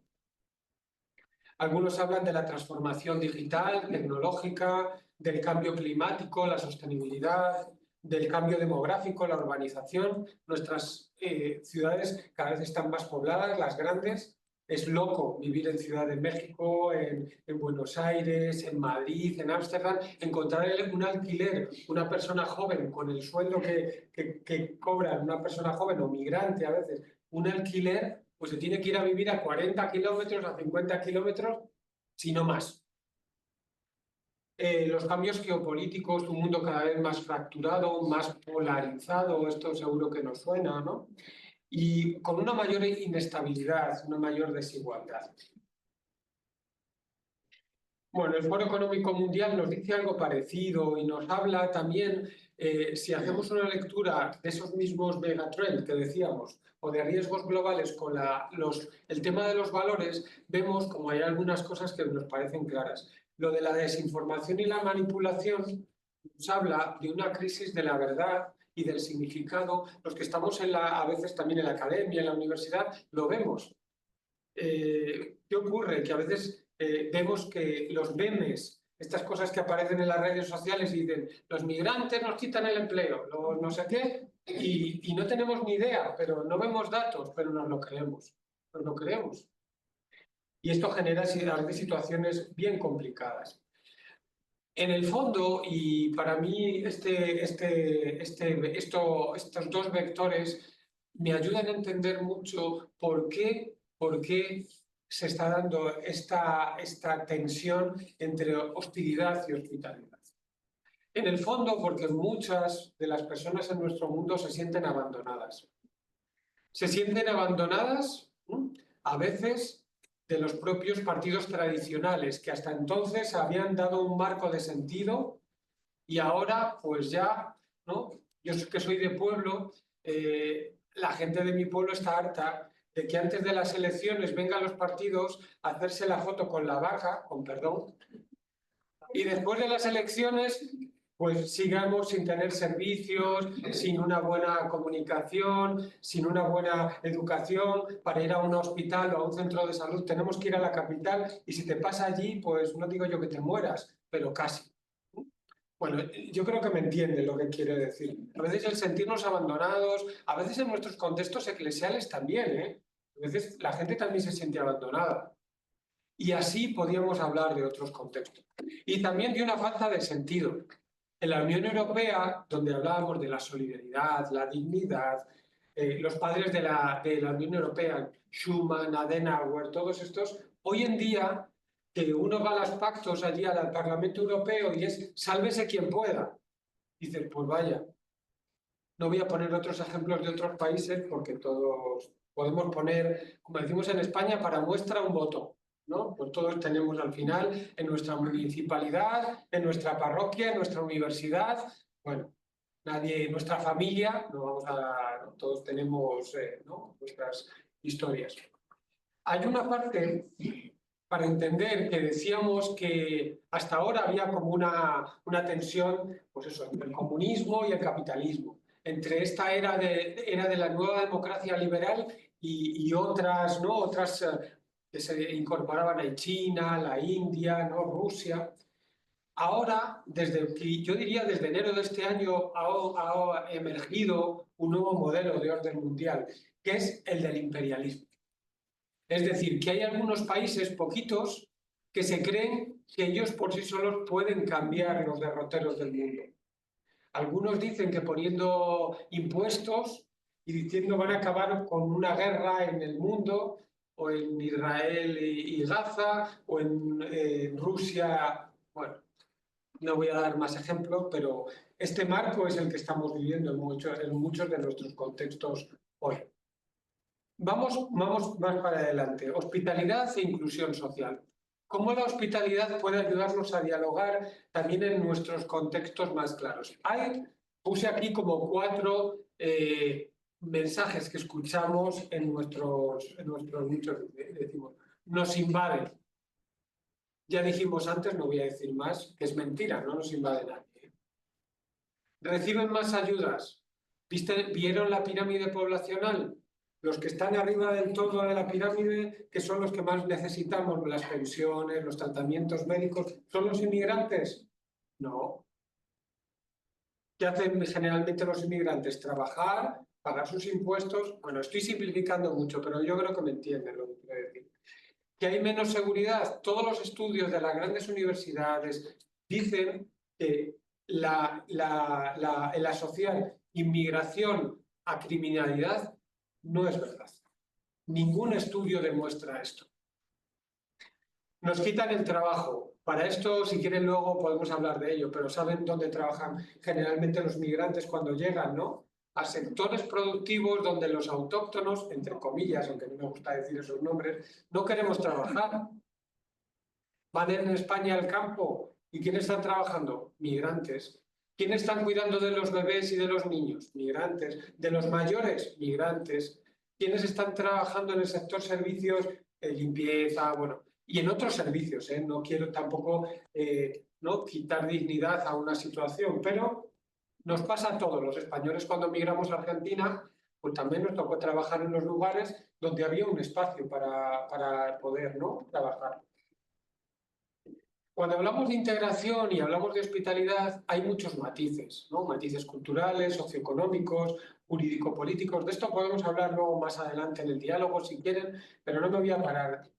Algunos hablan de la transformación digital, tecnológica, del cambio climático, la sostenibilidad, del cambio demográfico, la urbanización. Nuestras ciudades cada vez están más pobladas, las grandes. Es loco vivir en Ciudad de México, en Buenos Aires, en Madrid, en Ámsterdam, encontrar un alquiler, una persona joven con el sueldo que cobra una persona joven o migrante a veces, un alquiler, pues se tiene que ir a vivir a 40 kilómetros, a 50 kilómetros, si no más. Los cambios geopolíticos, un mundo cada vez más fracturado, más polarizado, esto seguro que nos suena, ¿no?, y con una mayor inestabilidad, una mayor desigualdad. Bueno, el Foro Económico Mundial nos dice algo parecido y nos habla también, si hacemos una lectura de esos mismos megatrends que decíamos, o de riesgos globales con el tema de los valores, vemos como hay algunas cosas que nos parecen claras. Lo de la desinformación y la manipulación nos habla de una crisis de la verdad y del significado. Los que estamos a veces también en la academia, en la universidad, lo vemos. ¿Qué ocurre? Que a veces vemos que los memes, estas cosas que aparecen en las redes sociales, dicen: los migrantes nos quitan el empleo, no sé qué, y no tenemos ni idea, pero no vemos datos, pero nos lo creemos. Nos lo creemos. Y esto genera a veces situaciones bien complicadas. En el fondo, y para mí estos dos vectores me ayudan a entender mucho por qué se está dando esta tensión entre hostilidad y hospitalidad. En el fondo, porque muchas de las personas en nuestro mundo se sienten abandonadas. se sienten abandonadas, ¿no?, a veces de los propios partidos tradicionales, que hasta entonces habían dado un marco de sentido y ahora pues ya, ¿no? Yo que soy de pueblo, la gente de mi pueblo está harta de que antes de las elecciones vengan los partidos a hacerse la foto con la vaca, con perdón, y después de las elecciones pues sigamos sin tener servicios, sin una buena comunicación, sin una buena educación. Para ir a un hospital o a un centro de salud tenemos que ir a la capital y si te pasa allí, pues no digo yo que te mueras, pero casi. Bueno, yo creo que me entiende lo que quiere decir. A veces el sentirnos abandonados, a veces en nuestros contextos eclesiales también, ¿eh? A veces la gente también se siente abandonada. Y así podíamos hablar de otros contextos. Y también de una falta de sentido. En la Unión Europea, donde hablábamos de la solidaridad, la dignidad, los padres de la Unión Europea, Schuman, Adenauer, todos estos, hoy en día que uno va a los pactos allí al Parlamento Europeo y es sálvese quien pueda. Dices, pues vaya, no voy a poner otros ejemplos de otros países porque todos podemos poner, como decimos en España, para muestra un voto, ¿no? Pues todos tenemos al final en nuestra municipalidad, en nuestra parroquia, en nuestra universidad, bueno, nadie, en nuestra familia, no vamos a, todos tenemos ¿no?, nuestras historias. Hay una parte para entender que decíamos que hasta ahora había como una tensión, pues eso, entre el comunismo y el capitalismo, entre esta era de la nueva democracia liberal y otras, ¿no?, otras que se incorporaban a China, la India, ¿no?, Rusia. Ahora, yo diría desde enero de este año, ha emergido un nuevo modelo de orden mundial, que es el del imperialismo. Es decir, que hay algunos países, poquitos, que se creen que ellos por sí solos pueden cambiar los derroteros del mundo. Algunos dicen que poniendo impuestos y diciendo van a acabar con una guerra en el mundo, o en Israel y Gaza, o en Rusia. Bueno, no voy a dar más ejemplos, pero este marco es el que estamos viviendo en muchos de nuestros contextos hoy. Vamos más para adelante. Hospitalidad e inclusión social. ¿Cómo la hospitalidad puede ayudarnos a dialogar también en nuestros contextos más claros? Puse aquí como 4 mensajes que escuchamos en nuestros muchos, decimos, nos invaden. Ya dijimos antes, no voy a decir más, que es mentira, no nos invade nadie. ¿Reciben más ayudas? ¿Vieron la pirámide poblacional? Los que están arriba del todo de la pirámide, que son los que más necesitamos, las pensiones, los tratamientos médicos, ¿son los inmigrantes? No. ¿Qué hacen generalmente los inmigrantes? Trabajar, pagar sus impuestos. Bueno, estoy simplificando mucho, pero yo creo que me entienden lo que quiero decir. ¿Que hay menos seguridad? Todos los estudios de las grandes universidades dicen que el asociar inmigración a criminalidad no es verdad. Ningún estudio demuestra esto. Nos quitan el trabajo. Para esto, si quieren, luego podemos hablar de ello, pero saben dónde trabajan generalmente los migrantes cuando llegan, ¿no? A sectores productivos donde los autóctonos, entre comillas, aunque no me gusta decir esos nombres, no queremos trabajar. Van en España al campo. ¿Y quiénes están trabajando? Migrantes. ¿Quiénes están cuidando de los bebés y de los niños? Migrantes. ¿De los mayores? Migrantes. ¿Quiénes están trabajando en el sector servicios? Limpieza, bueno, y en otros servicios, ¿eh? No quiero tampoco ¿no?, quitar dignidad a una situación, pero nos pasa a todos los españoles cuando migramos a Argentina, pues también nos tocó trabajar en los lugares donde había un espacio para poder, ¿no?, trabajar. Cuando hablamos de integración y hablamos de hospitalidad, hay muchos matices, ¿no? Matices culturales, socioeconómicos, jurídico-políticos. De esto podemos hablar luego más adelante en el diálogo si quieren, pero no me voy a parar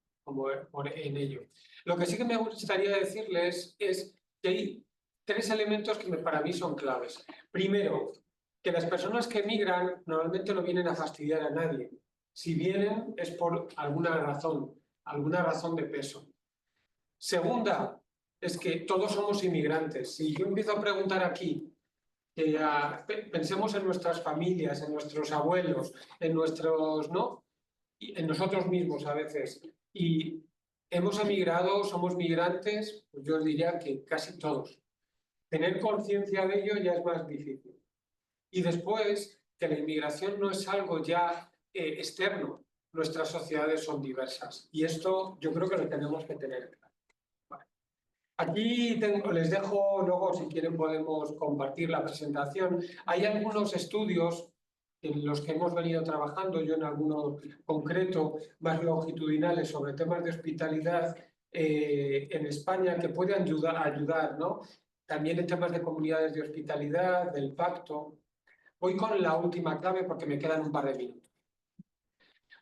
en ello. Lo que sí que me gustaría decirles es que hay 3 elementos que para mí son claves. Primero, que las personas que emigran normalmente no vienen a fastidiar a nadie. Si vienen es por alguna razón de peso. Segunda, es que todos somos inmigrantes. Si yo empiezo a preguntar aquí, Pensemos en nuestras familias, en nuestros abuelos, en nuestros, ¿no? Y en nosotros mismos a veces. Y hemos emigrado, somos migrantes, pues yo diría que casi todos. Tener conciencia de ello ya es más difícil. Y después, que la inmigración no es algo ya externo. Nuestras sociedades son diversas. Y esto yo creo que lo tenemos que tener claro. Vale. Aquí les dejo, luego si quieren podemos compartir la presentación. Hay algunos estudios en los que hemos venido trabajando, yo en alguno concreto, más longitudinales sobre temas de hospitalidad en España, que pueden ayudar, ¿no? También en temas de comunidades de hospitalidad, del pacto. Voy con la última clave porque me quedan un par de minutos.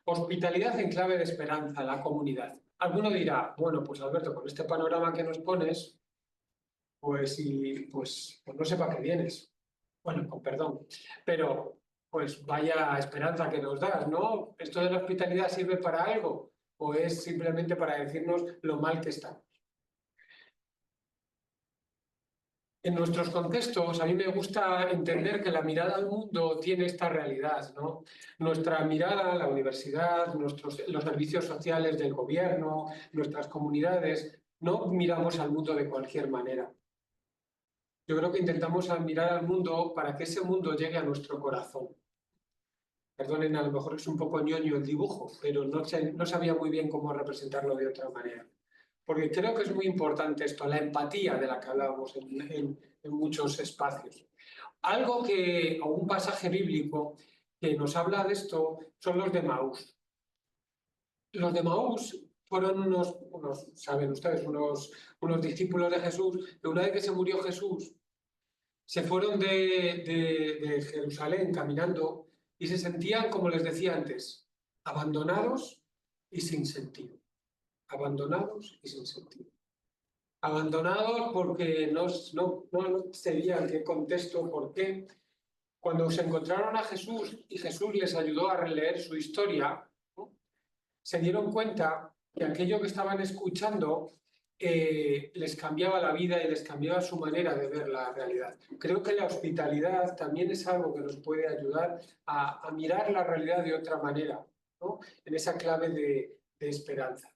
Hospitalidad en clave de esperanza, la comunidad. Alguno dirá, bueno, pues Alberto, con este panorama que nos pones, pues no sé para qué vienes. Bueno, con perdón, pero pues vaya esperanza que nos das, ¿no? ¿Esto de la hospitalidad sirve para algo o es simplemente para decirnos lo mal que estamos? En nuestros contextos, a mí me gusta entender que la mirada al mundo tiene esta realidad, ¿no? Nuestra mirada a la universidad, los servicios sociales del gobierno, nuestras comunidades, no miramos al mundo de cualquier manera. Yo creo que intentamos mirar al mundo para que ese mundo llegue a nuestro corazón. Perdonen, a lo mejor es un poco ñoño el dibujo, pero no sabía muy bien cómo representarlo de otra manera. Porque creo que es muy importante esto, la empatía de la que hablábamos en muchos espacios. O un pasaje bíblico que nos habla de esto son los de Maús. Los de Maús fueron saben ustedes, unos discípulos de Jesús, que una vez que se murió Jesús, se fueron de Jerusalén caminando y se sentían, como les decía antes, abandonados y sin sentido. Abandonados y sin sentido. Abandonados porque no sabían qué contexto, por qué. Cuando se encontraron a Jesús y Jesús les ayudó a releer su historia, ¿no? Se dieron cuenta que aquello que estaban escuchando les cambiaba la vida y les cambiaba su manera de ver la realidad. Creo que la hospitalidad también es algo que nos puede ayudar a mirar la realidad de otra manera, ¿no? En esa clave de esperanza.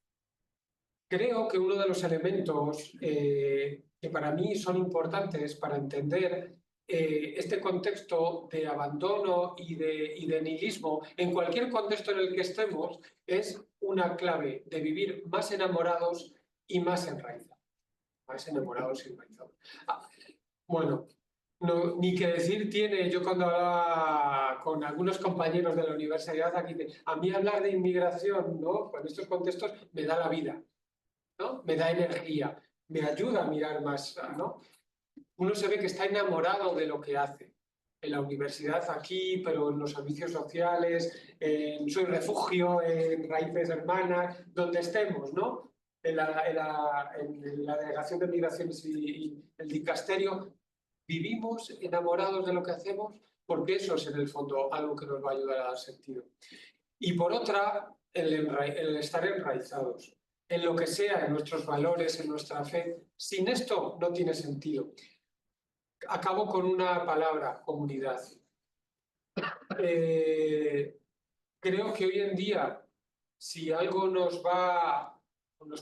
Creo que uno de los elementos que para mí son importantes para entender este contexto de abandono y de nihilismo, en cualquier contexto en el que estemos, es una clave de vivir más enamorados y más enraizados. Más enamorados y enraizados. Bueno, ni que decir tiene, yo cuando hablaba con algunos compañeros de la universidad aquí, a mí hablar de inmigración, ¿no? Con estos contextos me da la vida, ¿no? Me da energía, me ayuda a mirar más, ¿no? Uno se ve que está enamorado de lo que hace. En la universidad aquí, pero en los servicios sociales, en Soy Refugio, en Raíces Hermanas, donde estemos, ¿no? En la Delegación de Migraciones y el Dicasterio, vivimos enamorados de lo que hacemos porque eso es en el fondo algo que nos va a ayudar a dar sentido. Y por otra, el estar enraizados en lo que sea, en nuestros valores, en nuestra fe. Sin esto no tiene sentido. Acabo con una palabra, comunidad. Creo que hoy en día, si algo nos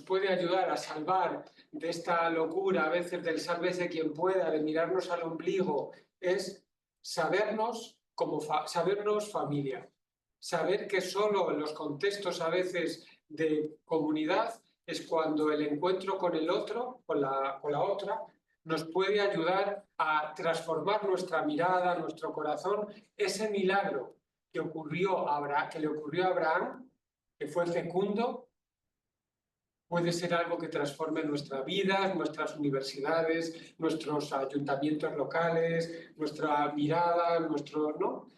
puede ayudar a salvar de esta locura, a veces del sálvese quien pueda, de mirarnos al ombligo, es sabernos familia. Saber que solo en los contextos a veces de comunidad es cuando el encuentro con el otro, con la otra, nos puede ayudar a transformar nuestra mirada, nuestro corazón. Ese milagro que le ocurrió a Abraham, que fue fecundo, puede ser algo que transforme nuestra vida, nuestras universidades, nuestros ayuntamientos locales, nuestra mirada, ¿no?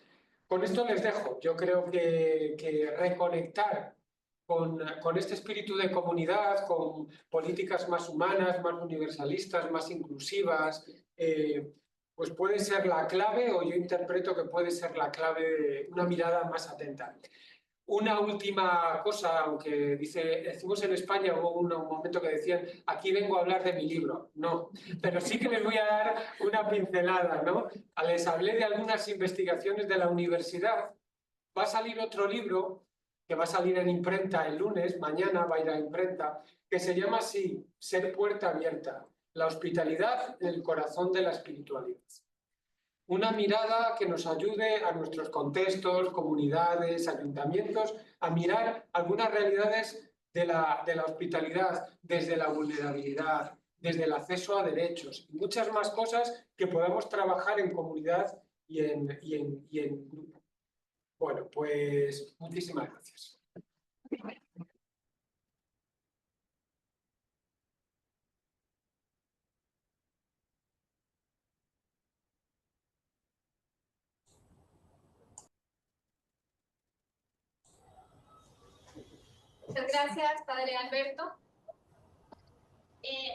Con esto les dejo. Yo creo que reconectar con este espíritu de comunidad, con políticas más humanas, más universalistas, más inclusivas, pues puede ser la clave, o yo interpreto que puede ser la clave de una mirada más atenta. Una última cosa, aunque decimos en España, hubo un momento que decían, aquí vengo a hablar de mi libro. No, pero sí que les voy a dar una pincelada, ¿no? Les hablé de algunas investigaciones de la universidad. Va a salir otro libro que va a salir en imprenta el lunes, mañana va a ir a imprenta, que se llama así, Ser puerta abierta, la hospitalidad en el corazón de la espiritualidad. Una mirada que nos ayude a nuestros contextos, comunidades, ayuntamientos, a mirar algunas realidades de la hospitalidad desde la vulnerabilidad, desde el acceso a derechos y muchas más cosas que podamos trabajar en comunidad y en grupo. Bueno, pues muchísimas gracias. Muchas gracias, Padre Alberto.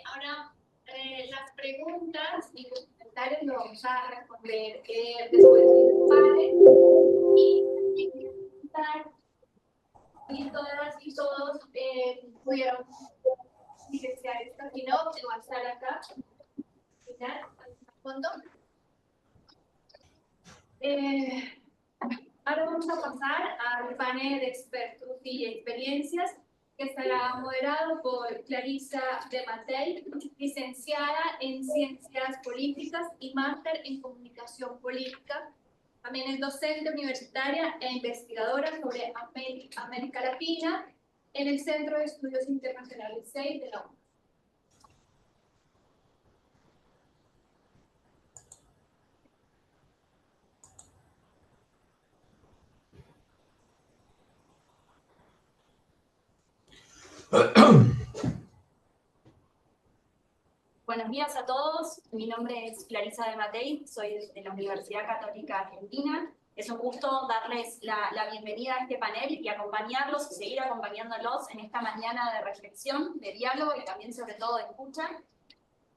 Ahora, las preguntas y los comentarios los vamos a responder después del padre. Y también quiero preguntar si todas y todos pudieron licenciar esta keynote, que va a estar acá, al final, al fondo. Ahora vamos a pasar al panel de expertos y experiencias que estará moderado por Clarisa de Matei, licenciada en Ciencias Políticas y máster en Comunicación Política. También es docente universitaria e investigadora sobre América Latina en el Centro de Estudios Internacionales 6 de la UNAM. Buenos días a todos, mi nombre es Clarisa de Matei, soy de la Universidad Católica Argentina. Es un gusto darles la bienvenida a este panel y acompañarlos y seguir acompañándolos en esta mañana de reflexión, de diálogo y también sobre todo de escucha.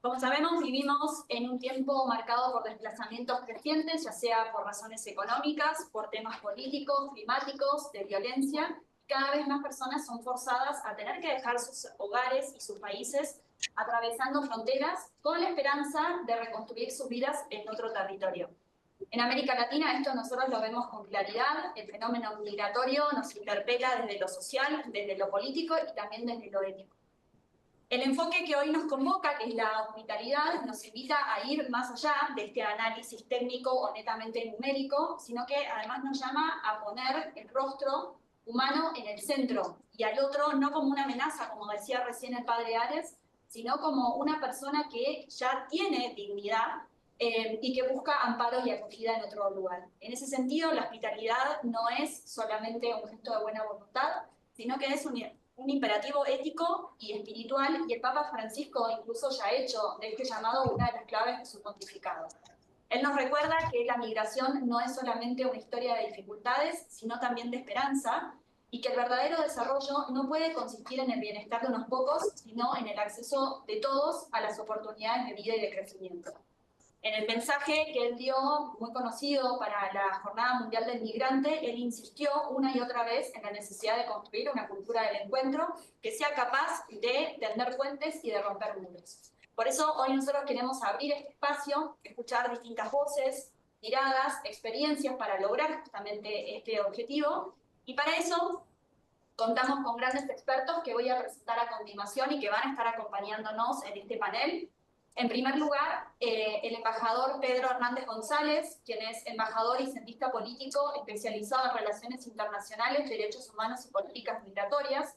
Como sabemos, vivimos en un tiempo marcado por desplazamientos crecientes, ya sea por razones económicas, por temas políticos, climáticos, de violencia. Cada vez más personas son forzadas a tener que dejar sus hogares y sus países atravesando fronteras con la esperanza de reconstruir sus vidas en otro territorio. En América Latina esto nosotros lo vemos con claridad, el fenómeno migratorio nos interpela desde lo social, desde lo político y también desde lo ético. El enfoque que hoy nos convoca, que es la hospitalidad, nos invita a ir más allá de este análisis técnico o netamente numérico, sino que además nos llama a poner el rostro humano en el centro y al otro no como una amenaza, como decía recién el padre Ares, sino como una persona que ya tiene dignidad y que busca amparo y acogida en otro lugar. En ese sentido, la hospitalidad no es solamente un gesto de buena voluntad, sino que es un imperativo ético y espiritual, y el Papa Francisco incluso ya ha hecho de este llamado una de las claves de su pontificado. Él nos recuerda que la migración no es solamente una historia de dificultades, sino también de esperanza, y que el verdadero desarrollo no puede consistir en el bienestar de unos pocos, sino en el acceso de todos a las oportunidades de vida y de crecimiento. En el mensaje que él dio, muy conocido para la Jornada Mundial del Migrante, él insistió una y otra vez en la necesidad de construir una cultura del encuentro que sea capaz de tender puentes y de romper muros. Por eso hoy nosotros queremos abrir este espacio, escuchar distintas voces, miradas, experiencias para lograr justamente este objetivo. Y para eso contamos con grandes expertos que voy a presentar a continuación y que van a estar acompañándonos en este panel. En primer lugar, el embajador Pedro Hernández González, quien es embajador y cientista político especializado en relaciones internacionales, derechos humanos y políticas migratorias.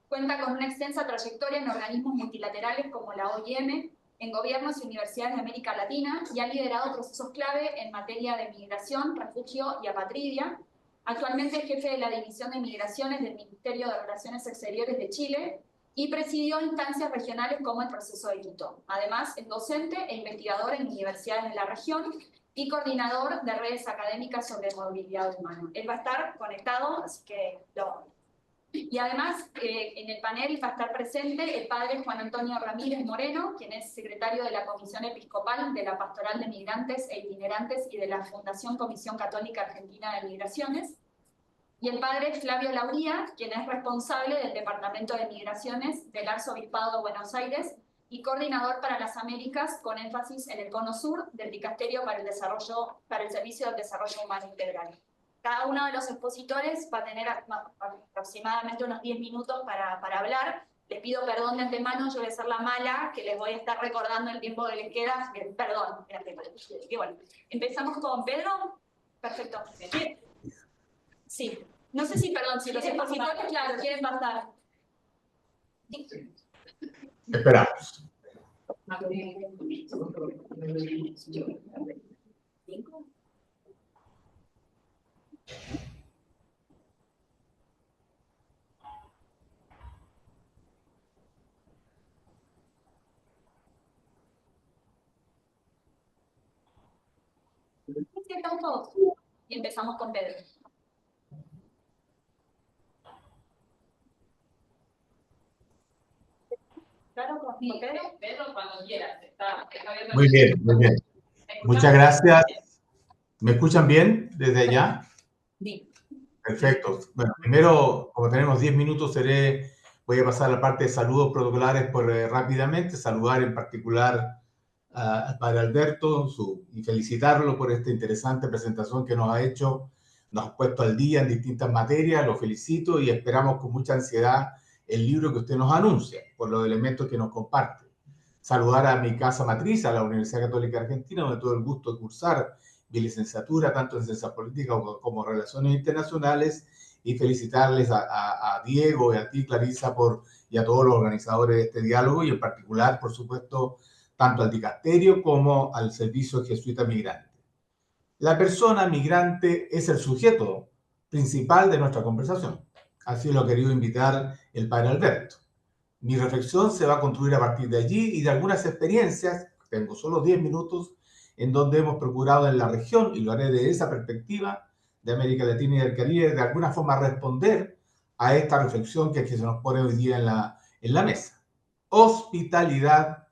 Cuenta con una extensa trayectoria en organismos multilaterales como la OIM, en gobiernos y universidades de América Latina, y ha liderado procesos clave en materia de migración, refugio y apatridia. Actualmente es jefe de la División de Migraciones del Ministerio de Relaciones Exteriores de Chile, y presidió instancias regionales como el Proceso de Quito. Además, es docente e investigador en universidades de la región y coordinador de redes académicas sobre movilidad humana. Él va a estar conectado, así que Y además, en el panel va a estar presente el padre Juan Antonio Ramírez Moreno, quien es secretario de la Comisión Episcopal de la Pastoral de Migrantes e Itinerantes y de la Fundación Comisión Católica Argentina de Migraciones. y el padre Flavio Lauría, quien es responsable del Departamento de Migraciones del Arzobispado de Buenos Aires y coordinador para las Américas, con énfasis en el Cono Sur del Dicasterio para el Servicio del Desarrollo Humano Integral. Cada uno de los expositores va a tener aproximadamente unos 10 minutos para hablar. Les pido perdón de antemano, yo voy a ser la mala, que les voy a estar recordando el tiempo que les queda. Perdón. Bueno, empezamos con Pedro. Perfecto. Sí. No sé si, perdón, si los expositores, claro, quieren pasar. Esperamos. Estamos todos. Y empezamos con Pedro. Claro, con Pedro. Pedro, cuando quieras. Está abierto. Muy bien, muy bien. Muchas gracias. ¿Me escuchan bien desde allá? Sí. Perfecto. Bueno, primero, como tenemos 10 minutos, voy a pasar a la parte de saludos protocolares rápidamente. Saludar en particular al padre Alberto y felicitarlo por esta interesante presentación que nos ha hecho. Nos ha puesto al día en distintas materias. Lo felicito y esperamos con mucha ansiedad el libro que usted nos anuncia, por los elementos que nos comparte. Saludar a mi casa matriz, a la Universidad Católica Argentina, donde tuve el gusto de cursar mi licenciatura, tanto en Ciencias Políticas como Relaciones Internacionales, y felicitarles a Diego y a ti, Clarisa, y a todos los organizadores de este diálogo, y en particular, por supuesto, tanto al dicasterio como al Servicio Jesuita Migrante. La persona migrante es el sujeto principal de nuestra conversación. Así lo ha querido invitar el padre Alberto. Mi reflexión se va a construir a partir de allí y de algunas experiencias, tengo solo 10 minutos, en donde hemos procurado en la región, y lo haré de esa perspectiva, de América Latina y del Caribe, de alguna forma responder a esta reflexión que se nos pone hoy día en la mesa. Hospitalidad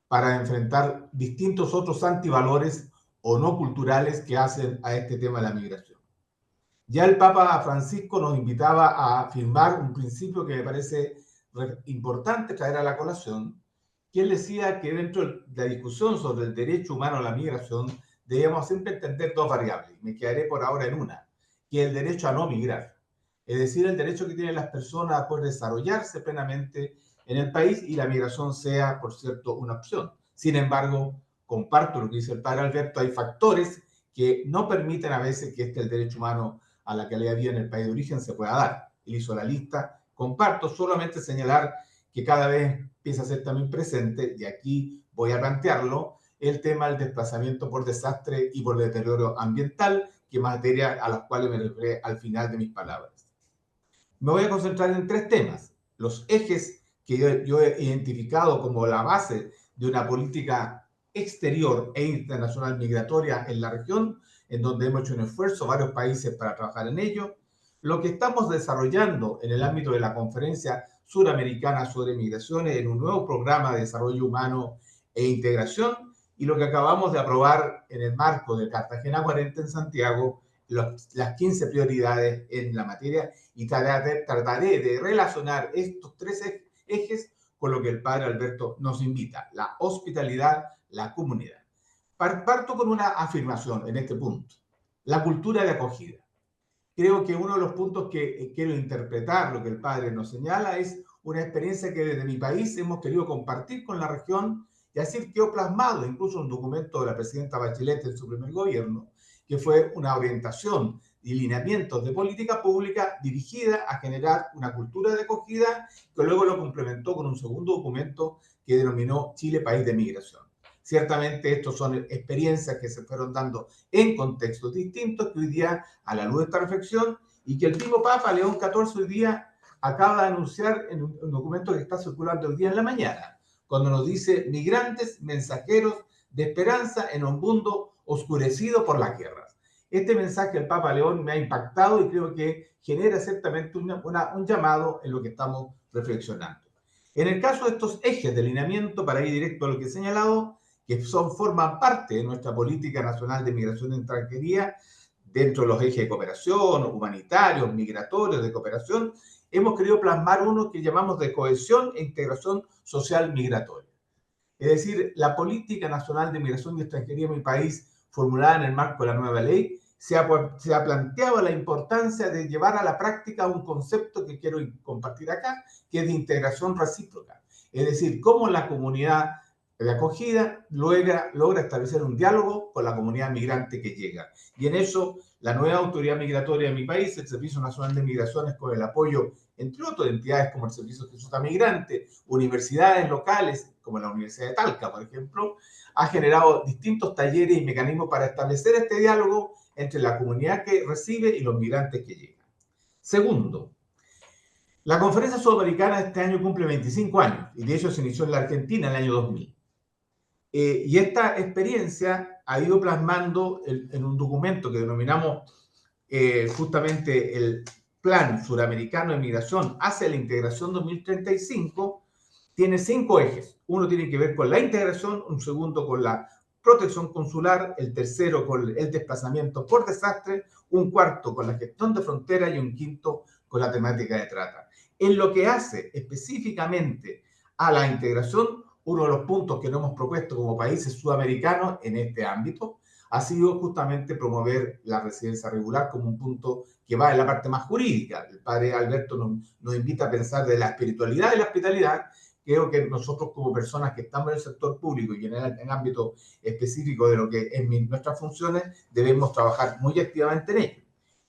para enfrentar distintos otros antivalores o no culturales que hacen a este tema de la migración. Ya el Papa Francisco nos invitaba a firmar un principio que me parece importante traer a la colación, que él decía que dentro de la discusión sobre el derecho humano a la migración debemos siempre entender dos variables. Me quedaré por ahora en una, que es el derecho a no migrar. Es decir, el derecho que tienen las personas a poder desarrollarse plenamente en el país y la migración sea, por cierto, una opción. Sin embargo, comparto lo que dice el padre Alberto, hay factores que no permiten a veces que el derecho humano a la calidad de vida en el país de origen se pueda dar. Él hizo la lista. Comparto, solamente señalar que cada vez empieza a ser también presente, y aquí voy a plantearlo, el tema del desplazamiento por desastre y por deterioro ambiental, que materia a las cuales me referiré al final de mis palabras. Me voy a concentrar en 3 temas. Los ejes que yo he identificado como la base de una política exterior e internacional migratoria en la región, en donde hemos hecho un esfuerzo, varios países, para trabajar en ello. Lo que estamos desarrollando en el ámbito de la Conferencia Suramericana sobre Migraciones en un nuevo programa de desarrollo humano e integración, y lo que acabamos de aprobar en el marco de Cartagena 40 en Santiago, las 15 prioridades en la materia, y trataré de relacionar estos 3 ejes con lo que el padre Alberto nos invita: la hospitalidad, la comunidad. Parto con una afirmación en este punto: la cultura de acogida. Creo que uno de los puntos que quiero interpretar, lo que el padre nos señala, es una experiencia que desde mi país hemos querido compartir con la región, y así quedó plasmado incluso un documento de la presidenta Bachelet en su primer gobierno, que fue una orientación y lineamientos de política pública dirigida a generar una cultura de acogida, que luego lo complementó con un segundo documento que denominó Chile País de Migración. Ciertamente estos son experiencias que se fueron dando en contextos distintos, que hoy día, a la luz de esta reflexión, y que el mismo Papa León XIV hoy día acaba de anunciar en un documento que está circulando hoy día en la mañana, cuando nos dice: migrantes, mensajeros de esperanza en un mundo oscurecido por las guerras. Este mensaje del Papa León me ha impactado y creo que genera ciertamente un llamado en lo que estamos reflexionando. En el caso de estos ejes de lineamiento, para ir directo a lo que he señalado, que forman parte de nuestra política nacional de migración y extranjería, dentro de los ejes de cooperación, humanitarios, migratorios, de cooperación, hemos querido plasmar uno que llamamos de cohesión e integración social migratoria. Es decir, la política nacional de migración y extranjería en mi país, formulada en el marco de la nueva ley, se ha planteado la importancia de llevar a la práctica un concepto que quiero compartir acá, que es de integración recíproca. Es decir, cómo la comunidad de acogida logra establecer un diálogo con la comunidad migrante que llega. Y en eso, la nueva autoridad migratoria de mi país, el Servicio Nacional de Migraciones, con el apoyo, entre otras entidades como el Servicio de Jesús Migrante, universidades locales, como la Universidad de Talca, por ejemplo, ha generado distintos talleres y mecanismos para establecer este diálogo entre la comunidad que recibe y los migrantes que llegan. Segundo, la Conferencia Sudamericana este año cumple 25 años, y de hecho se inició en la Argentina en el año 2000. Y esta experiencia ha ido plasmando en un documento que denominamos justamente el Plan Suramericano de Migración hacia la Integración 2035, tiene 5 ejes. Uno tiene que ver con la integración, un segundo con la protección consular, el tercero con el desplazamiento por desastre, un cuarto con la gestión de fronteras y un quinto con la temática de trata. En lo que hace específicamente a la integración, uno de los puntos que nos hemos propuesto como países sudamericanos en este ámbito ha sido justamente promover la residencia regular como un punto que va en la parte más jurídica. El padre Alberto nos invita a pensar de la espiritualidad y la hospitalidad. Creo que nosotros como personas que estamos en el sector público y en el ámbito específico de lo que es nuestras funciones, debemos trabajar muy activamente en ello.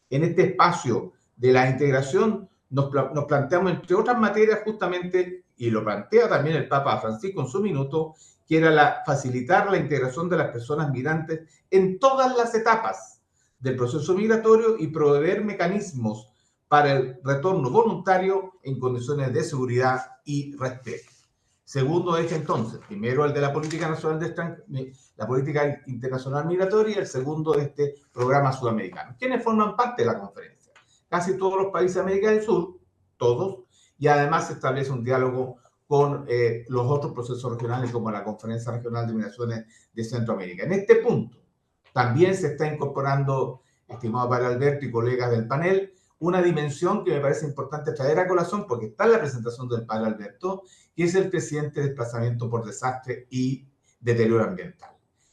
En este espacio de la integración nos planteamos, entre otras materias, justamente, y lo plantea también el Papa Francisco en su minuto, que era facilitar la integración de las personas migrantes en todas las etapas del proceso migratorio y proveer mecanismos para el retorno voluntario en condiciones de seguridad y respeto. Segundo eje, entonces, primero el de la política nacional la política internacional migratoria, y el segundo de este programa sudamericano. ¿Quiénes forman parte de la conferencia? Casi todos los países de América del Sur, todos, y además se establece un diálogo con los otros procesos regionales como la Conferencia Regional de Migraciones de Centroamérica. En este punto también se está incorporando, estimado padre Alberto y colegas del panel, una dimensión que me parece importante traer a colación porque está en la presentación del padre Alberto, que es el presidente de desplazamiento por desastre y deterioro ambiental.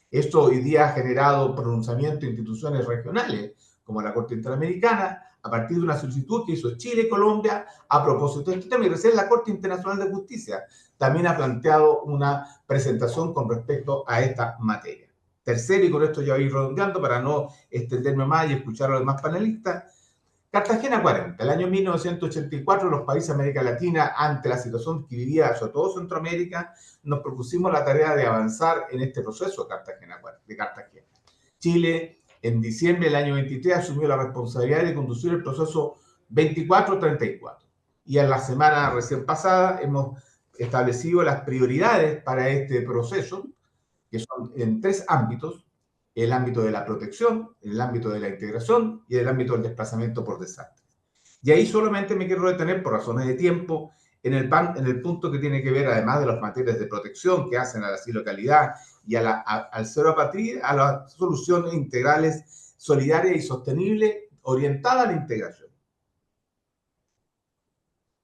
Esto hoy día ha generado pronunciamiento de instituciones regionales como la Corte Interamericana, a partir de una solicitud que hizo Chile y Colombia a propósito de este tema, y recién la Corte Internacional de Justicia también ha planteado una presentación con respecto a esta materia. Tercero, y con esto ya voy a ir redondeando para no extenderme más y escuchar a los demás panelistas, Cartagena 40. El año 1984, los países de América Latina, ante la situación que vivía sobre todo Centroamérica, nos propusimos la tarea de avanzar en este proceso de Cartagena 40, de Cartagena. Chile, en diciembre del año 23, asumió la responsabilidad de conducir el proceso 24-34. Y en la semana recién pasada hemos establecido las prioridades para este proceso, que son en 3 ámbitos: el ámbito de la protección, el ámbito de la integración y el ámbito del desplazamiento por desastre. Y ahí solamente me quiero detener por razones de tiempo en el punto que tiene que ver, además de las materias de protección que hacen a la asilo calidad y al cero apatría, a las soluciones integrales, solidarias y sostenibles orientadas a la integración.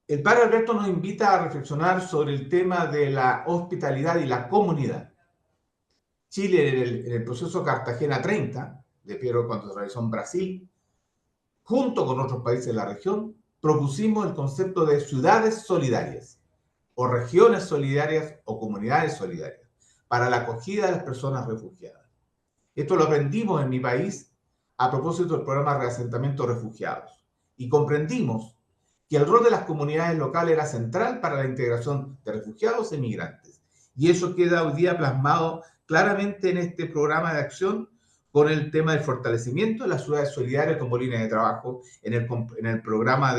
El padre Alberto nos invita a reflexionar sobre el tema de la hospitalidad y la comunidad. Chile, en el proceso Cartagena 30, de Piero, cuando se realizó en Brasil, junto con otros países de la región, propusimos el concepto de ciudades solidarias, o regiones solidarias, o comunidades solidarias, para la acogida de las personas refugiadas. Esto lo aprendimos en mi país a propósito del programa de reasentamiento de refugiados, y comprendimos que el rol de las comunidades locales era central para la integración de refugiados e migrantes. Y eso queda hoy día plasmado claramente en este programa de acción con el tema del fortalecimiento de las ciudades solidarias como línea de trabajo en el programa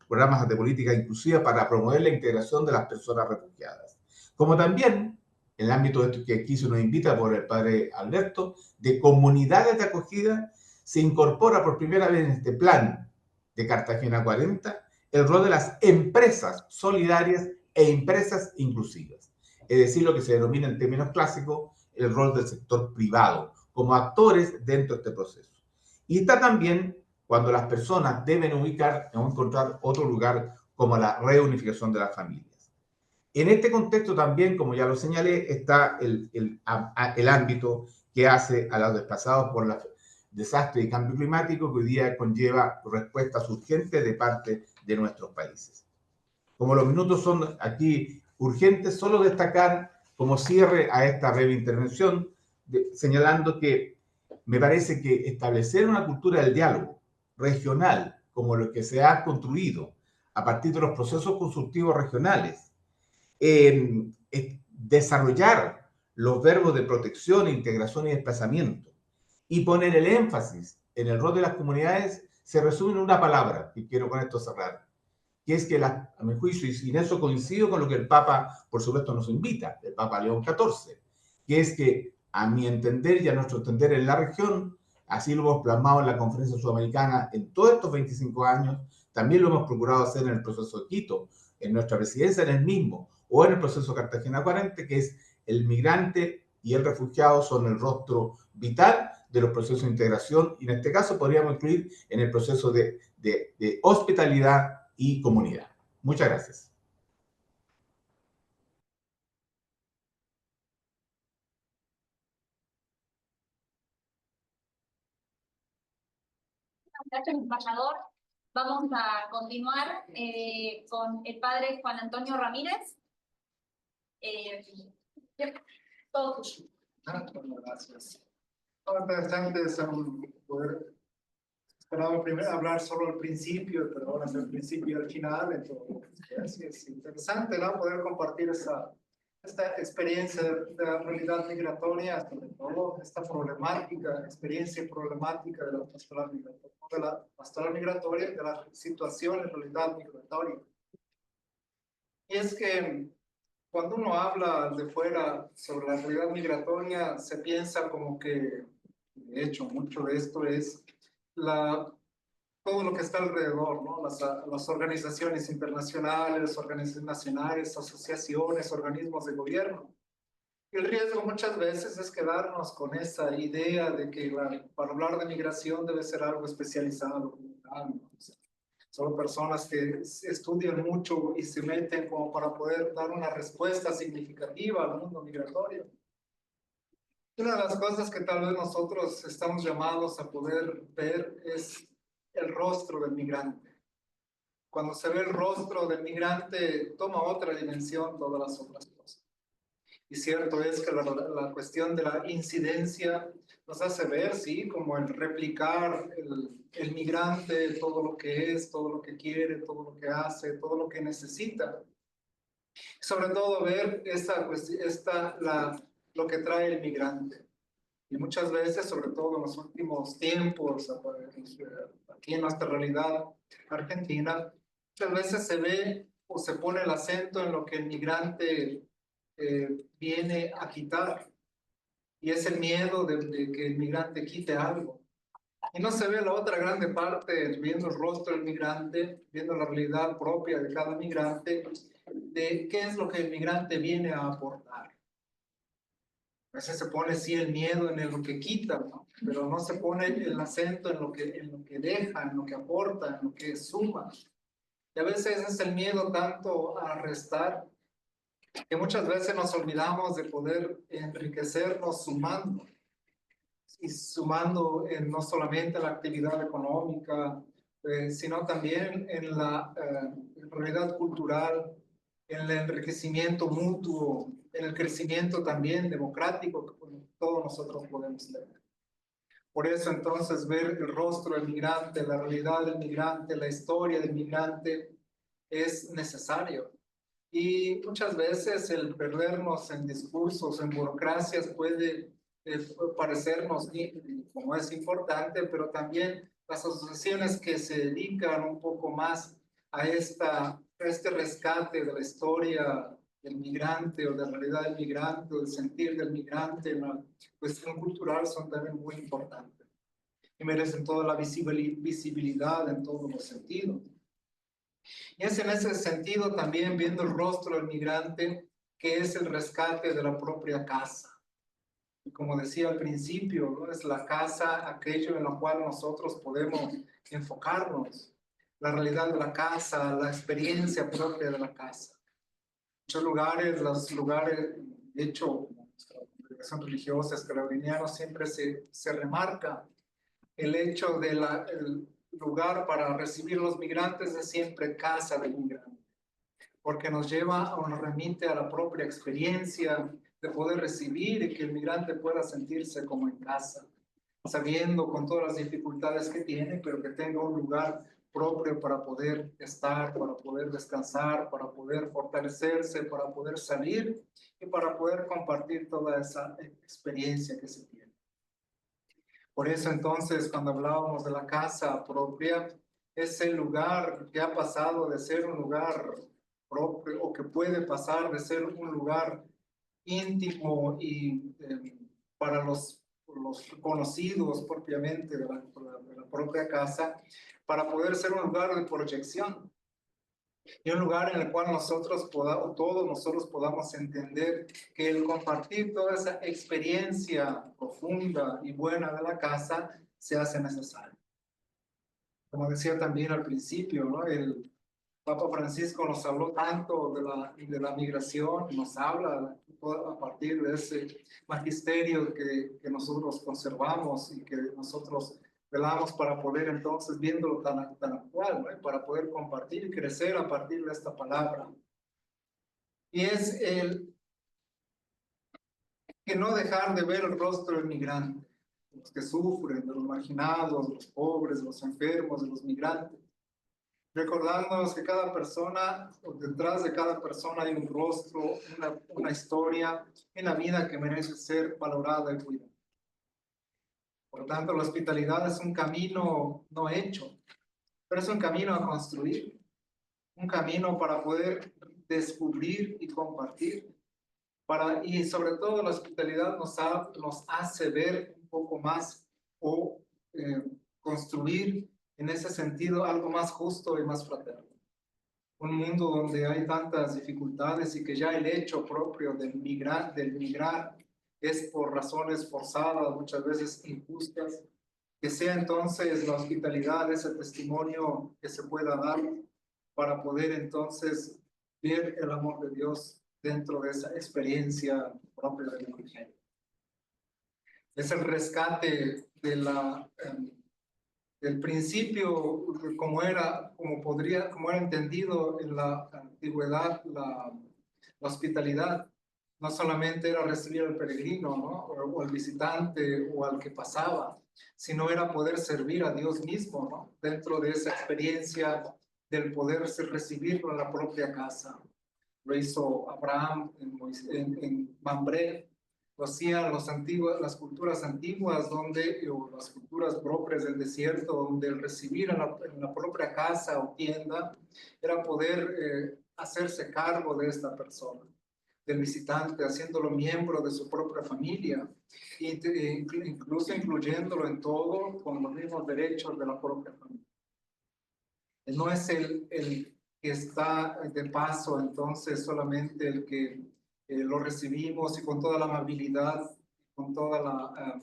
programas de política inclusiva para promover la integración de las personas refugiadas. Como también, en el ámbito que aquí se nos invita por el padre Alberto, de comunidades de acogida, se incorpora por primera vez en este plan de Cartagena 40 el rol de las empresas solidarias e empresas inclusivas. Es decir, lo que se denomina en términos clásicos el rol del sector privado como actores dentro de este proceso. Y está también cuando las personas deben ubicar o encontrar otro lugar como la reunificación de las familias. En este contexto también, como ya lo señalé, está el ámbito que hace a los desplazados por los desastres y cambio climático, que hoy día conlleva respuestas urgentes de parte de nuestros países. Como los minutos son aquí urgentes, solo destacar como cierre a esta breve intervención, señalando que me parece que establecer una cultura del diálogo regional, como lo que se ha construido a partir de los procesos consultivos regionales, desarrollar los verbos de protección, integración y desplazamiento, y poner el énfasis en el rol de las comunidades, se resume en una palabra, y quiero con esto cerrar, que es que, a mi juicio, y en eso coincido con lo que el Papa, por supuesto, nos invita, el Papa León XIV, que es que, a mi entender y a nuestro entender en la región, así lo hemos plasmado en la Conferencia Sudamericana en todos estos 25 años, también lo hemos procurado hacer en el proceso de Quito, en nuestra presidencia en el mismo, o en el proceso Cartagena 40, que es el migrante y el refugiado son el rostro vital de los procesos de integración, y en este caso podríamos incluir en el proceso de hospitalidad y comunidad. Muchas gracias. Gracias, embajador. Vamos a continuar con el padre Juan Antonio Ramírez. Todo tuyo. Gracias. Interesante es poder. Esperaba primero hablar solo al principio, pero ahora es el principio y el final. Entonces, es interesante, ¿no? Poder compartir esta experiencia de la realidad migratoria, sobre todo esta problemática, experiencia problemática de la pastoral migratoria, de la situación en realidad migratoria. Y es que cuando uno habla de fuera sobre la realidad migratoria, se piensa como que, de hecho, mucho de esto es todo lo que está alrededor, ¿no? Las organizaciones internacionales, organizaciones nacionales, asociaciones, organismos de gobierno. Y el riesgo muchas veces es quedarnos con esa idea de que para hablar de migración debe ser algo especializado, ¿no? Son personas que estudian mucho y se meten como para poder dar una respuesta significativa al mundo migratorio. Una de las cosas que tal vez nosotros estamos llamados a poder ver es el rostro del migrante. Cuando se ve el rostro del migrante, toma otra dimensión todas las otras cosas. Y cierto es que la cuestión de la incidencia nos hace ver, sí, como el replicar el migrante, todo lo que es, todo lo que quiere, todo lo que hace, todo lo que necesita. Sobre todo ver lo que trae el migrante. Y muchas veces, sobre todo en los últimos tiempos, aquí en nuestra realidad argentina, muchas veces se ve o se pone el acento en lo que el migrante viene a quitar. Y es el miedo de que el migrante quite algo. Y no se ve la otra grande parte, viendo el rostro del migrante, viendo la realidad propia de cada migrante, de qué es lo que el migrante viene a aportar. A veces se pone sí el miedo en lo que quita, ¿no? Pero no se pone el acento en lo que deja, en lo que aporta, en lo que suma. Y a veces es el miedo tanto a restar, que muchas veces nos olvidamos de poder enriquecernos sumando. Y sumando no solamente la actividad económica, sino también en la realidad cultural, en el enriquecimiento mutuo, en el crecimiento también democrático que todos nosotros podemos tener. Por eso entonces ver el rostro del migrante, la realidad del migrante, la historia del migrante es necesario. Y muchas veces el perdernos en discursos, en burocracias puede parecernos como es importante, pero también las asociaciones que se dedican un poco más a este rescate de la historia del migrante o de la realidad del migrante o del sentir del migrante en la cuestión cultural son también muy importantes y merecen toda la visibilidad en todos los sentidos. Y es en ese sentido también viendo el rostro del migrante que es el rescate de la propia casa. Y como decía al principio, ¿no? Es la casa aquello en lo cual nosotros podemos enfocarnos. La realidad de la casa, la experiencia propia de la casa. Muchos lugares, los lugares, de hecho, nuestra congregación religiosa escalabiniana siempre se remarca el hecho de el lugar para recibir los migrantes es siempre casa del migrante, porque nos lleva o nos remite a la propia experiencia de poder recibir y que el migrante pueda sentirse como en casa, sabiendo con todas las dificultades que tiene, pero que tenga un lugar propio para poder estar, para poder descansar, para poder fortalecerse, para poder salir y para poder compartir toda esa experiencia que se tiene. Por eso entonces, cuando hablábamos de la casa propia, es el lugar que ha pasado de ser un lugar propio o que puede pasar de ser un lugar íntimo y para los conocidos propiamente de la propia casa, para poder ser un lugar de proyección y un lugar en el cual todos nosotros podamos entender que el compartir toda esa experiencia profunda y buena de la casa se hace necesario. Como decía también al principio, ¿no? El Papa Francisco nos habló tanto de la migración, nos habla a partir de ese magisterio que nosotros conservamos y que nosotros velamos para poder entonces, viéndolo tan actual, ¿no? Para poder compartir y crecer a partir de esta palabra. Y es el que no dejar de ver el rostro del migrante, de los que sufren, de los marginados, de los pobres, de los enfermos, de los migrantes. Recordándonos que cada persona, o detrás de cada persona hay un rostro, una historia en la vida que merece ser valorada y cuidada. Por tanto, la hospitalidad es un camino no hecho, pero es un camino a construir, un camino para poder descubrir y compartir. Y sobre todo la hospitalidad nos hace ver un poco más o construir en ese sentido algo más justo y más fraterno. Un mundo donde hay tantas dificultades y que ya el hecho propio del migrar es por razones forzadas, muchas veces injustas, que sea entonces la hospitalidad, ese testimonio que se pueda dar para poder entonces ver el amor de Dios dentro de esa experiencia propia del Evangelio. Es el rescate de del principio, como era entendido en la antigüedad, la hospitalidad. No solamente era recibir al peregrino, ¿no? O al visitante o al que pasaba, sino era poder servir a Dios mismo, ¿no? Dentro de esa experiencia del poder recibirlo en la propia casa. Lo hizo Abraham en Mamre, lo hacían las culturas antiguas, o las culturas propias del desierto, donde el recibir en la propia casa o tienda era poder hacerse cargo de esta persona, del visitante, haciéndolo miembro de su propia familia, incluso incluyéndolo en todo con los mismos derechos de la propia familia. No es el que está de paso, entonces solamente el que lo recibimos y con toda la amabilidad, con toda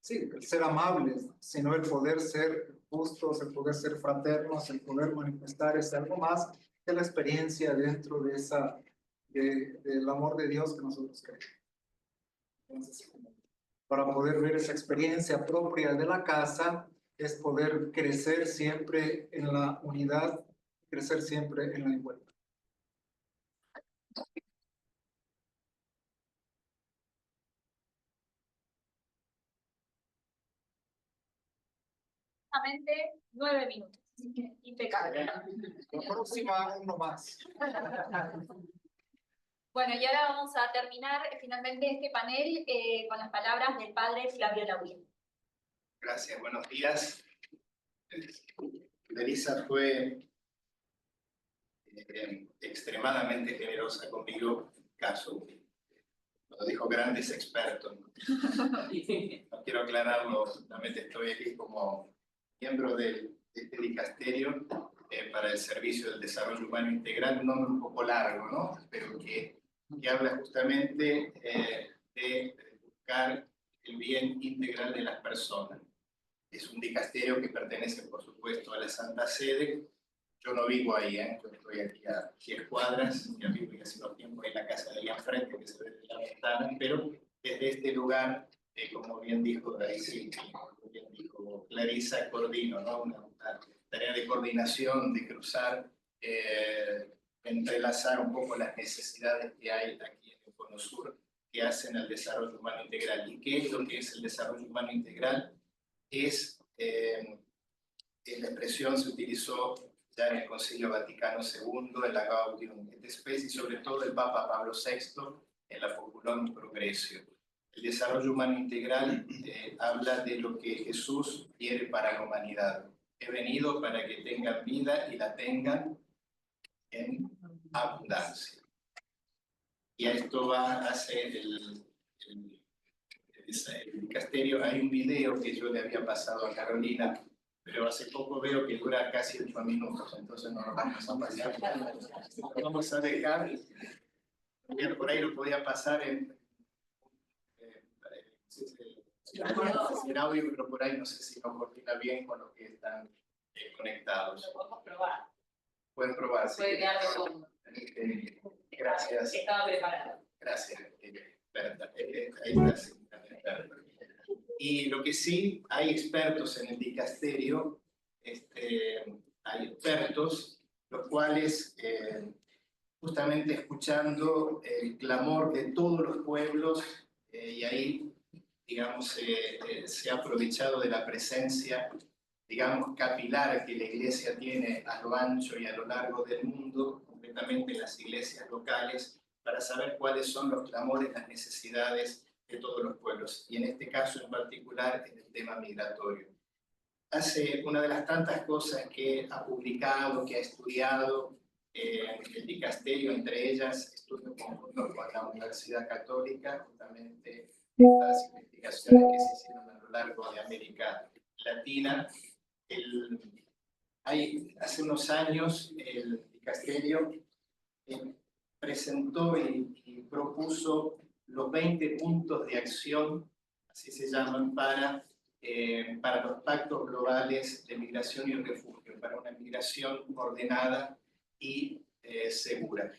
el ser amables, sino el poder ser justos, el poder ser fraternos, el poder manifestar algo más que la experiencia dentro de del amor de Dios que nosotros creemos. Entonces, para poder ver esa experiencia propia de la casa, es poder crecer siempre en la unidad, crecer siempre en la igualdad. Exactamente 9 minutos. Impecable. La próxima, uno más. Bueno, y ahora vamos a terminar finalmente este panel con las palabras del padre Flavio Lauriel. Gracias, buenos días. Melissa fue extremadamente generosa conmigo, caso, lo dijo grandes expertos. No quiero aclararlo, solamente estoy aquí como miembro de este dicasterio para el Servicio del Desarrollo Humano Integral, un nombre un poco largo, ¿no? Pero que habla justamente de buscar el bien integral de las personas. Es un dicasterio que pertenece, por supuesto, a la Santa Sede. Yo no vivo ahí, yo estoy aquí a 10 cuadras, ya vivo y hace un tiempo en la casa de ahí enfrente, que se ve de la ventana, pero desde este lugar, como bien dijo Daisy, como bien dijo Clarisa, coordino, ¿no? Una tarea de coordinación, de cruzar, entrelazar un poco las necesidades que hay aquí en el Cono Sur que hacen al desarrollo humano integral. ¿Y qué es lo que es el desarrollo humano integral? Es, la expresión se utilizó ya en el Concilio Vaticano II, en la Gaudium et Spes, y sobre todo el Papa Pablo VI en la Populorum Progressio. El desarrollo humano integral habla de lo que Jesús quiere para la humanidad. He venido para que tengan vida y la tengan en abundancia. Y a esto va a ser el dicasterio. Hay un video que yo le había pasado a Carolina, pero hace poco veo que dura casi 8 minutos, entonces no lo vamos a pasar. Lo vamos a dejar. Por ahí lo podía pasar en audio, pero por ahí no sé si no coordina bien con los que están conectados. Lo podemos probar. Pueden probar. Sí. Puede quedar cómodo. Gracias. Estaba preparado. Gracias, Berta. Ahí está, sí, Berta. Y lo que sí, hay expertos en el dicasterio, hay expertos, los cuales, justamente escuchando el clamor de todos los pueblos, y ahí, digamos, se ha aprovechado de la presencia, digamos, capilar que la Iglesia tiene a lo ancho y a lo largo del mundo, concretamente las iglesias locales, para saber cuáles son los clamores, las necesidades de todos los pueblos, y en este caso en particular en el tema migratorio. Hace una de las tantas cosas que ha publicado, que ha estudiado el dicasterio, entre ellas estudios conjuntos con la Universidad Católica, justamente las investigaciones que se hicieron a lo largo de América Latina. Hace unos años el dicasterio presentó y propuso los 20 puntos de acción, así se llaman, para los pactos globales de migración y refugio, para una migración ordenada y segura.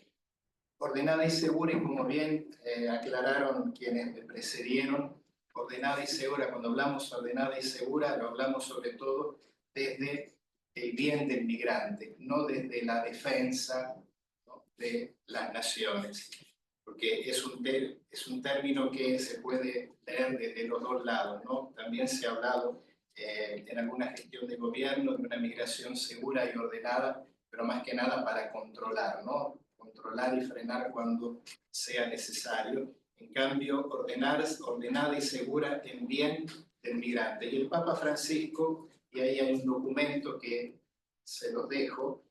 Ordenada y segura, y como bien aclararon quienes me precedieron, ordenada y segura, cuando hablamos ordenada y segura, lo hablamos sobre todo desde el bien del migrante, no desde la defensa, ¿no?, de las naciones, porque es un término que se puede leer desde los dos lados, ¿no? También se ha hablado en alguna gestión de gobierno de una migración segura y ordenada, pero más que nada para controlar, ¿no? Controlar y frenar cuando sea necesario. En cambio, ordenada y segura en bien del migrante. Y el Papa Francisco, y ahí hay un documento que se los dejo,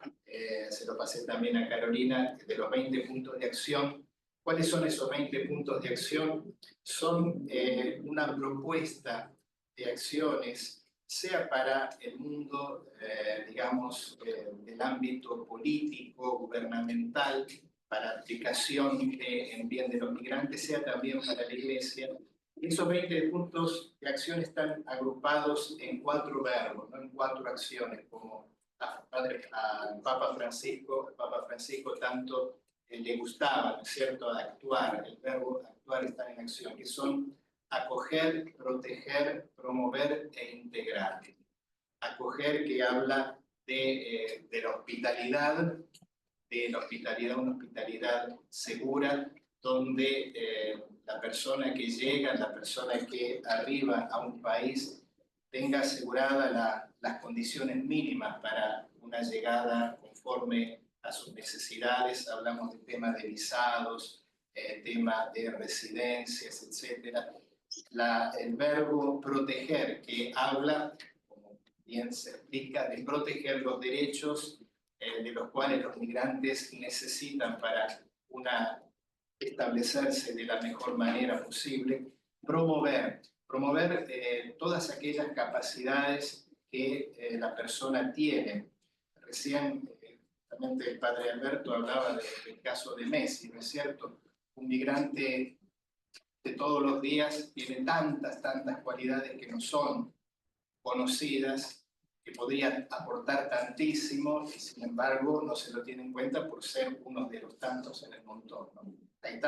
se lo pasé también a Carolina, de los 20 puntos de acción. ¿Cuáles son esos 20 puntos de acción? Son una propuesta de acciones, sea para el mundo, digamos, del ámbito político, gubernamental, para aplicación en bien de los migrantes, sea también para la Iglesia. Esos 20 puntos de acción están agrupados en 4 verbos, ¿no?, en 4 acciones, como al Papa Francisco tanto le gustaba, ¿no es cierto?, actuar. El verbo actuar está en acción, que son acoger, proteger, promover e integrar. Acoger, que habla de la hospitalidad, una hospitalidad segura, donde la persona que llega, la persona que arriba a un país, tenga aseguradas las condiciones mínimas para una llegada conforme a sus necesidades. Hablamos del tema de visados, tema de residencias, etc. El verbo proteger, que habla, como bien se explica, de proteger los derechos de los cuales los migrantes necesitan para establecerse de la mejor manera posible. Promover todas aquellas capacidades que la persona tiene. Recién, también el padre Alberto hablaba del caso de Messi, ¿no es cierto? Un migrante de todos los días tiene tantas cualidades que no son conocidas, que podrían aportar tantísimo y sin embargo no se lo tiene en cuenta por ser uno de los tantos en el montón, ¿no? Hay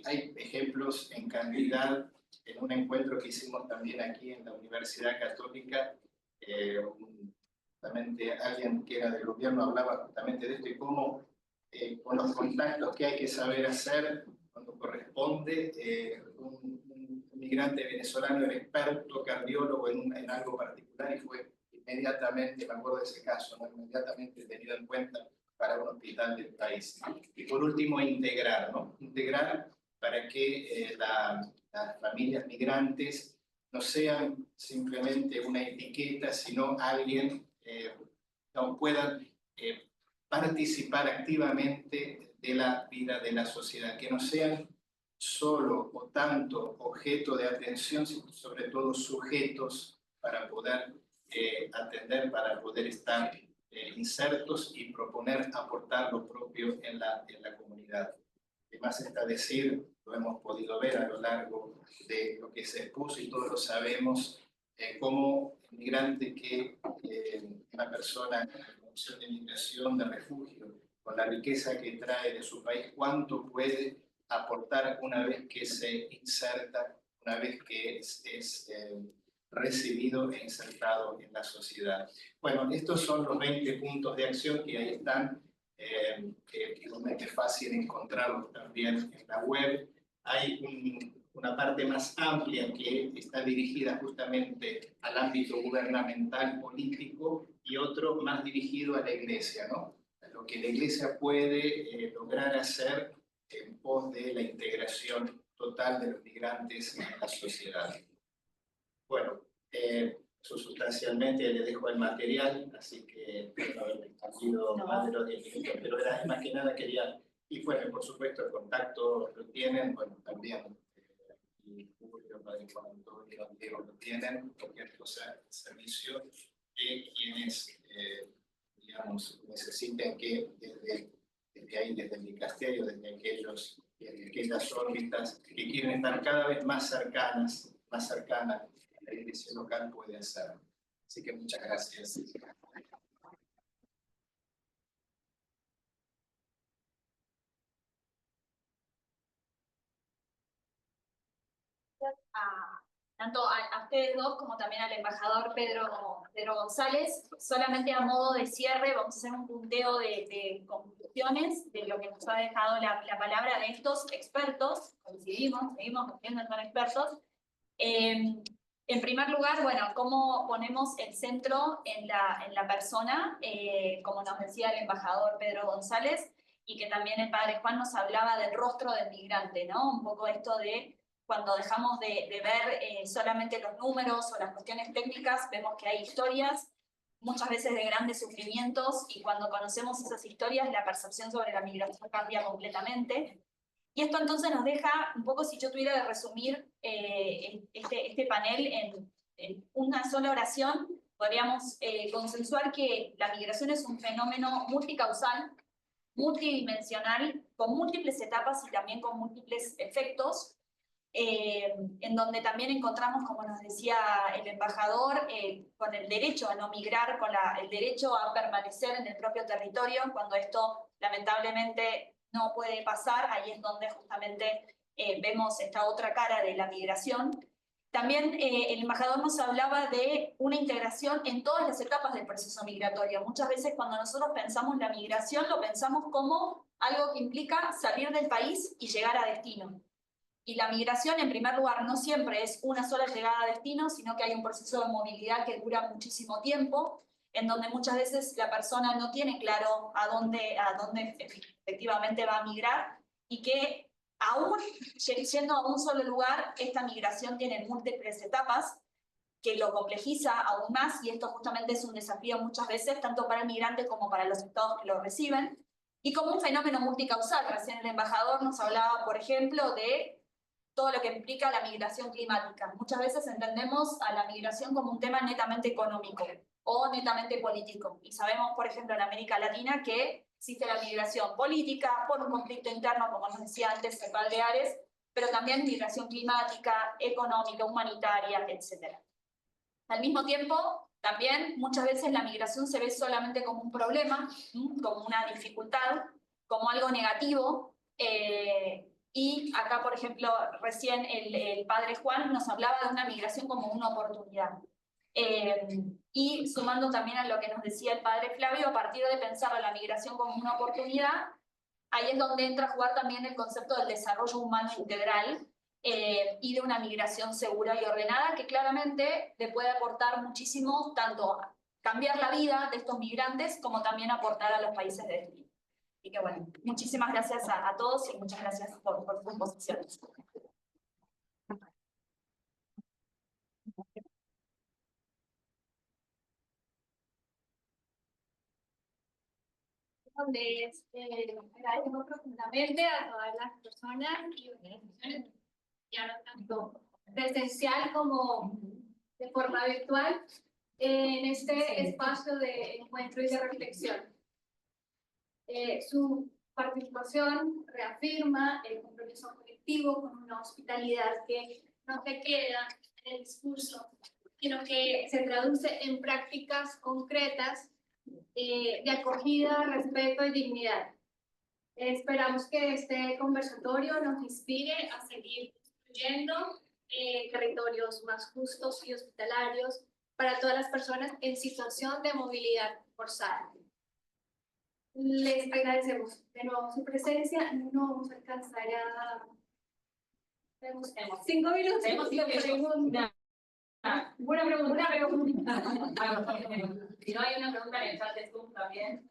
hay ejemplos en cantidad. En un encuentro que hicimos también aquí en la Universidad Católica, justamente alguien que era del gobierno hablaba justamente de esto y cómo con los contactos que hay que saber hacer cuando corresponde, un migrante venezolano era experto cardiólogo en algo particular y fue inmediatamente, me acuerdo de ese caso, ¿no? Inmediatamente tenido en cuenta para un hospital del país. Y por último, integrar, ¿no? Integrar para que las familias migrantes no sean simplemente una etiqueta, sino alguien no puedan participar activamente de la vida de la sociedad, que no sean solo o tanto objeto de atención, sino sobre todo sujetos para poder atender, para poder estar insertos y proponer aportar lo propio en la comunidad. Además está decir, lo hemos podido ver a lo largo de lo que se expuso y todos lo sabemos, como inmigrante que una persona en condición de migración, de refugio, con la riqueza que trae de su país, cuánto puede aportar una vez que se inserta, una vez que es recibido e insertado en la sociedad. Bueno, estos son los 20 puntos de acción que ahí están, que es fácil encontrarlos también en la web. Hay una parte más amplia que está dirigida justamente al ámbito gubernamental, político, y otro más dirigido a la Iglesia, ¿no? A lo que la Iglesia puede lograr hacer en pos de la integración total de los migrantes en la sociedad. Bueno, eso sustancialmente le dejo el material, así que no haber expandido más de los 10 minutos, pero era más que nada quería, y bueno, por supuesto el contacto lo tienen, bueno, también, y Julio, Padre Juan Antonio, Diego lo tienen, cualquier cosa, el servicio, de quienes, digamos, necesiten que desde ahí, desde el dicasterio, desde aquellas órbitas que quieren estar cada vez más cercanas a la iglesia local, puede hacer. Así que muchas gracias. Tanto a ustedes dos como también al embajador Pedro González. Solamente a modo de cierre vamos a hacer un punteo de conclusiones de lo que nos ha dejado la palabra de estos expertos. Coincidimos, seguimos diciendo que son expertos. En primer lugar, bueno, cómo ponemos el centro en la persona, como nos decía el embajador Pedro González, y que también el padre Juan nos hablaba del rostro del migrante, ¿no? Un poco esto de cuando dejamos de ver solamente los números o las cuestiones técnicas, vemos que hay historias, muchas veces de grandes sufrimientos, y cuando conocemos esas historias, la percepción sobre la migración cambia completamente. Y esto entonces nos deja, un poco si yo tuviera que resumir este panel en una sola oración, podríamos consensuar que la migración es un fenómeno multicausal, multidimensional, con múltiples etapas y también con múltiples efectos, en donde también encontramos, como nos decía el embajador, con el derecho a no migrar, con el derecho a permanecer en el propio territorio, cuando esto lamentablemente no puede pasar, ahí es donde justamente vemos esta otra cara de la migración. También el embajador nos hablaba de una integración en todas las etapas del proceso migratorio. Muchas veces cuando nosotros pensamos la migración, lo pensamos como algo que implica salir del país y llegar a destino. Y la migración, en primer lugar, no siempre es una sola llegada a destino, sino que hay un proceso de movilidad que dura muchísimo tiempo, en donde muchas veces la persona no tiene claro a dónde efectivamente va a migrar, y que aún yendo a un solo lugar, esta migración tiene múltiples etapas que lo complejiza aún más, y esto justamente es un desafío muchas veces, tanto para el migrante como para los estados que lo reciben, y como un fenómeno multicausal. Recién el embajador nos hablaba, por ejemplo, de todo lo que implica la migración climática. Muchas veces entendemos a la migración como un tema netamente económico o netamente político. Y sabemos, por ejemplo, en América Latina que existe la migración política por un conflicto interno, como nos decía antes el padre Ares, pero también migración climática, económica, humanitaria, etc. Al mismo tiempo, también muchas veces la migración se ve solamente como un problema, como una dificultad, como algo negativo. Y acá, por ejemplo, recién el padre Juan nos hablaba de una migración como una oportunidad. Y sumando también a lo que nos decía el padre Flavio, a partir de pensar a la migración como una oportunidad, ahí es donde entra a jugar también el concepto del desarrollo humano integral y de una migración segura y ordenada, que claramente le puede aportar muchísimo, tanto a cambiar la vida de estos migrantes, como también aportar a los países de destino. Así que bueno, muchísimas gracias a todos y muchas gracias por sus posiciones. Donde agradecemos profundamente a todas las personas y organizaciones, ya no tanto presencial como de forma virtual, en este espacio de encuentro y de reflexión. Su participación reafirma el compromiso colectivo con una hospitalidad que no se queda en el discurso, sino que se traduce en prácticas concretas de acogida, respeto y dignidad. Esperamos que este conversatorio nos inspire a seguir construyendo territorios más justos y hospitalarios para todas las personas en situación de movilidad forzada. Les agradecemos de nuevo su presencia. No vamos a alcanzar a... Tenemos 5 minutos. Tenemos 5 preguntas. Una pregunta. Si no hay una pregunta en el chat de Zoom también.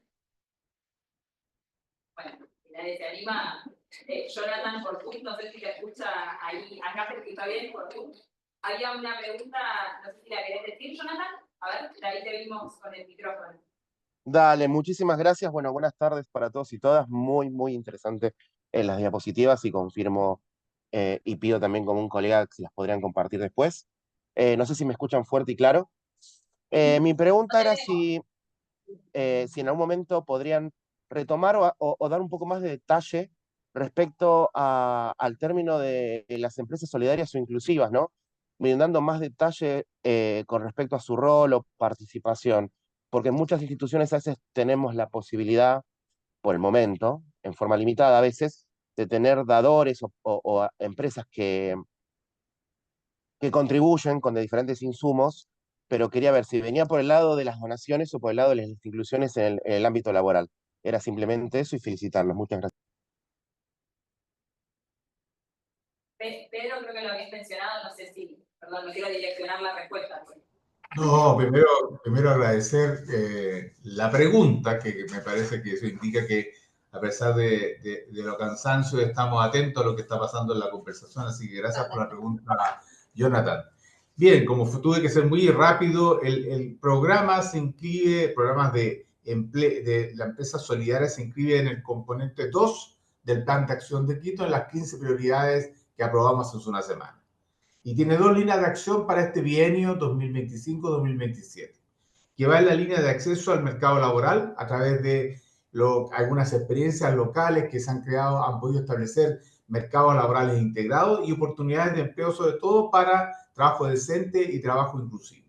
Bueno, si nadie se anima, Jonathan por Zoom, no sé si te escucha ahí, acá se escucha bien por Zoom. Había una pregunta, no sé si la querés decir, Jonathan. A ver, ahí te vimos con el micrófono. Dale, muchísimas gracias. Bueno, buenas tardes para todos y todas. Muy, muy interesante en las diapositivas y confirmo y pido también como un colega si las podrían compartir después. No sé si me escuchan fuerte y claro. Mi pregunta era si en algún momento podrían retomar o dar un poco más de detalle respecto al término de las empresas solidarias o inclusivas, ¿no? Dando más detalle con respecto a su rol o participación, porque en muchas instituciones a veces tenemos la posibilidad, por el momento, en forma limitada a veces, de tener dadores o empresas que contribuyen con de diferentes insumos, pero quería ver si venía por el lado de las donaciones o por el lado de las inclusiones en el ámbito laboral. Era simplemente eso y felicitarlos. Muchas gracias. Pedro, creo que lo habías mencionado, no sé si, perdón, no quiero direccionar la respuesta. No, primero agradecer la pregunta, que me parece que eso indica que a pesar de lo cansancio estamos atentos a lo que está pasando en la conversación, así que gracias por la pregunta, Jonathan. Bien, como tuve que ser muy rápido, el programa se inscribe, programas de la empresa solidaria se inscribe en el componente 2 del Plan de Acción de Quito en las 15 prioridades que aprobamos hace una semana. Y tiene 2 líneas de acción para este bienio 2025-2027, que va en la línea de acceso al mercado laboral a través de algunas experiencias locales que se han creado, han podido establecer mercados laborales integrados y oportunidades de empleo, sobre todo para trabajo decente y trabajo inclusivo.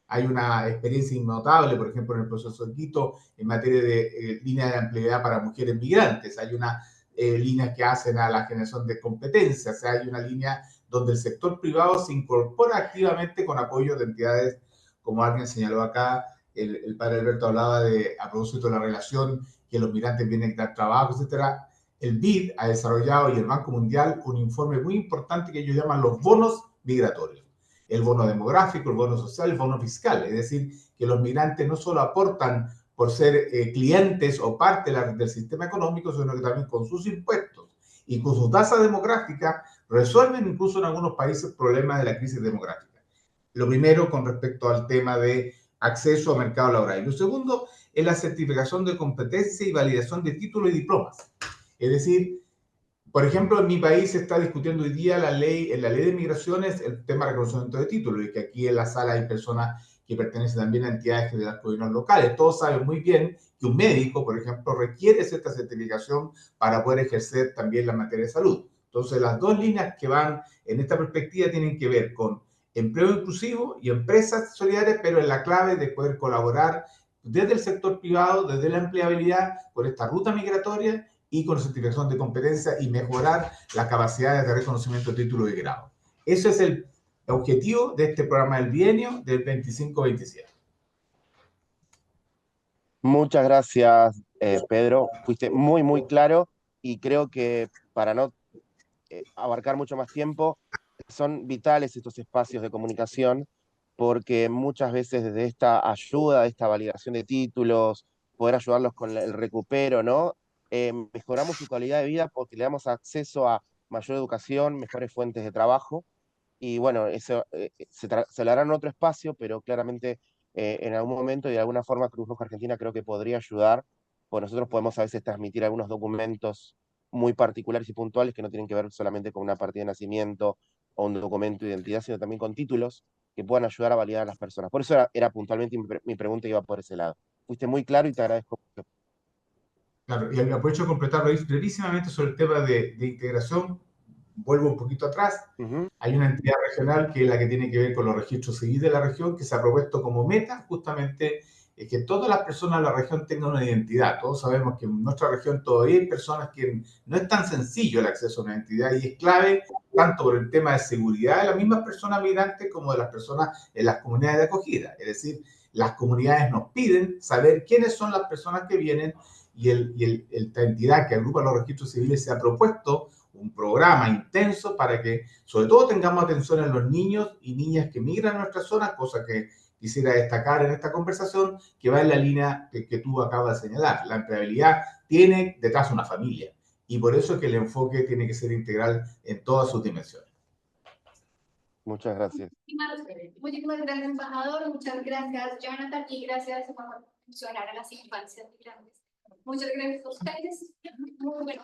Hay una experiencia innotable, por ejemplo, en el proceso de Quito, en materia de línea de empleabilidad para mujeres migrantes. Hay una líneas que hacen a la generación de competencias. O sea, hay una línea donde el sector privado se incorpora activamente con apoyo de entidades, como alguien señaló acá, el padre Alberto hablaba a propósito de la relación que los migrantes vienen a dar trabajo, etcétera. El BID ha desarrollado y el Banco Mundial un informe muy importante que ellos llaman los bonos migratorios. El bono demográfico, el bono social, el bono fiscal. Es decir, que los migrantes no solo aportan por ser clientes o parte del sistema económico, sino que también con sus impuestos y con su tasa demográfica resuelven incluso en algunos países problemas de la crisis demográfica. Lo primero con respecto al tema de acceso al mercado laboral. Y lo segundo es la certificación de competencia y validación de títulos y diplomas. Es decir, por ejemplo, en mi país se está discutiendo hoy día en la ley de migraciones el tema de reconocimiento de títulos, y que aquí en la sala hay personas que pertenecen también a entidades de las gobiernos locales. Todos saben muy bien que un médico, por ejemplo, requiere cierta certificación para poder ejercer también la materia de salud. Entonces, las dos líneas que van en esta perspectiva tienen que ver con empleo inclusivo y empresas solidarias, pero en la clave de poder colaborar desde el sector privado, desde la empleabilidad, con esta ruta migratoria y con certificación de competencia y mejorar las capacidades de reconocimiento de título y grado. Eso es el objetivo de este programa del bienio del 25-27. Muchas gracias, Pedro. Fuiste muy, muy claro y creo que para no abarcar mucho más tiempo, son vitales estos espacios de comunicación porque muchas veces desde esta ayuda, esta validación de títulos, poder ayudarlos con el recupero, ¿no? Mejoramos su calidad de vida porque le damos acceso a mayor educación, mejores fuentes de trabajo y bueno, eso se lo hará en otro espacio, pero claramente en algún momento y de alguna forma Cruz Roja Argentina creo que podría ayudar, pues nosotros podemos a veces transmitir algunos documentos muy particulares y puntuales que no tienen que ver solamente con una partida de nacimiento o un documento de identidad, sino también con títulos que puedan ayudar a validar a las personas. Por eso era puntualmente mi pregunta iba por ese lado. Fuiste muy claro y te agradezco mucho. Claro, y aprovecho de completar brevísimamente sobre el tema de integración. Vuelvo un poquito atrás. Hay una entidad regional que es la que tiene que ver con los registros civiles de la región, que se ha propuesto como meta justamente que todas las personas de la región tengan una identidad. Todos sabemos que en nuestra región todavía hay personas que no es tan sencillo el acceso a una identidad y es clave tanto por el tema de seguridad de las mismas personas migrantes como de las personas en las comunidades de acogida. Es decir, las comunidades nos piden saber quiénes son las personas que vienen y esta entidad que agrupa los registros civiles se ha propuesto un programa intenso para que sobre todo tengamos atención en los niños y niñas que migran a nuestra zona, cosa que quisiera destacar en esta conversación, que va en la línea que tú acabas de señalar. La empleabilidad tiene detrás una familia y por eso es que el enfoque tiene que ser integral en todas sus dimensiones. Muchas gracias. Muchísimas gracias, embajador. Muchas gracias, Jonathan, y gracias por funcionar a las infancias migrantes. Muchas gracias a ustedes. Muy bueno.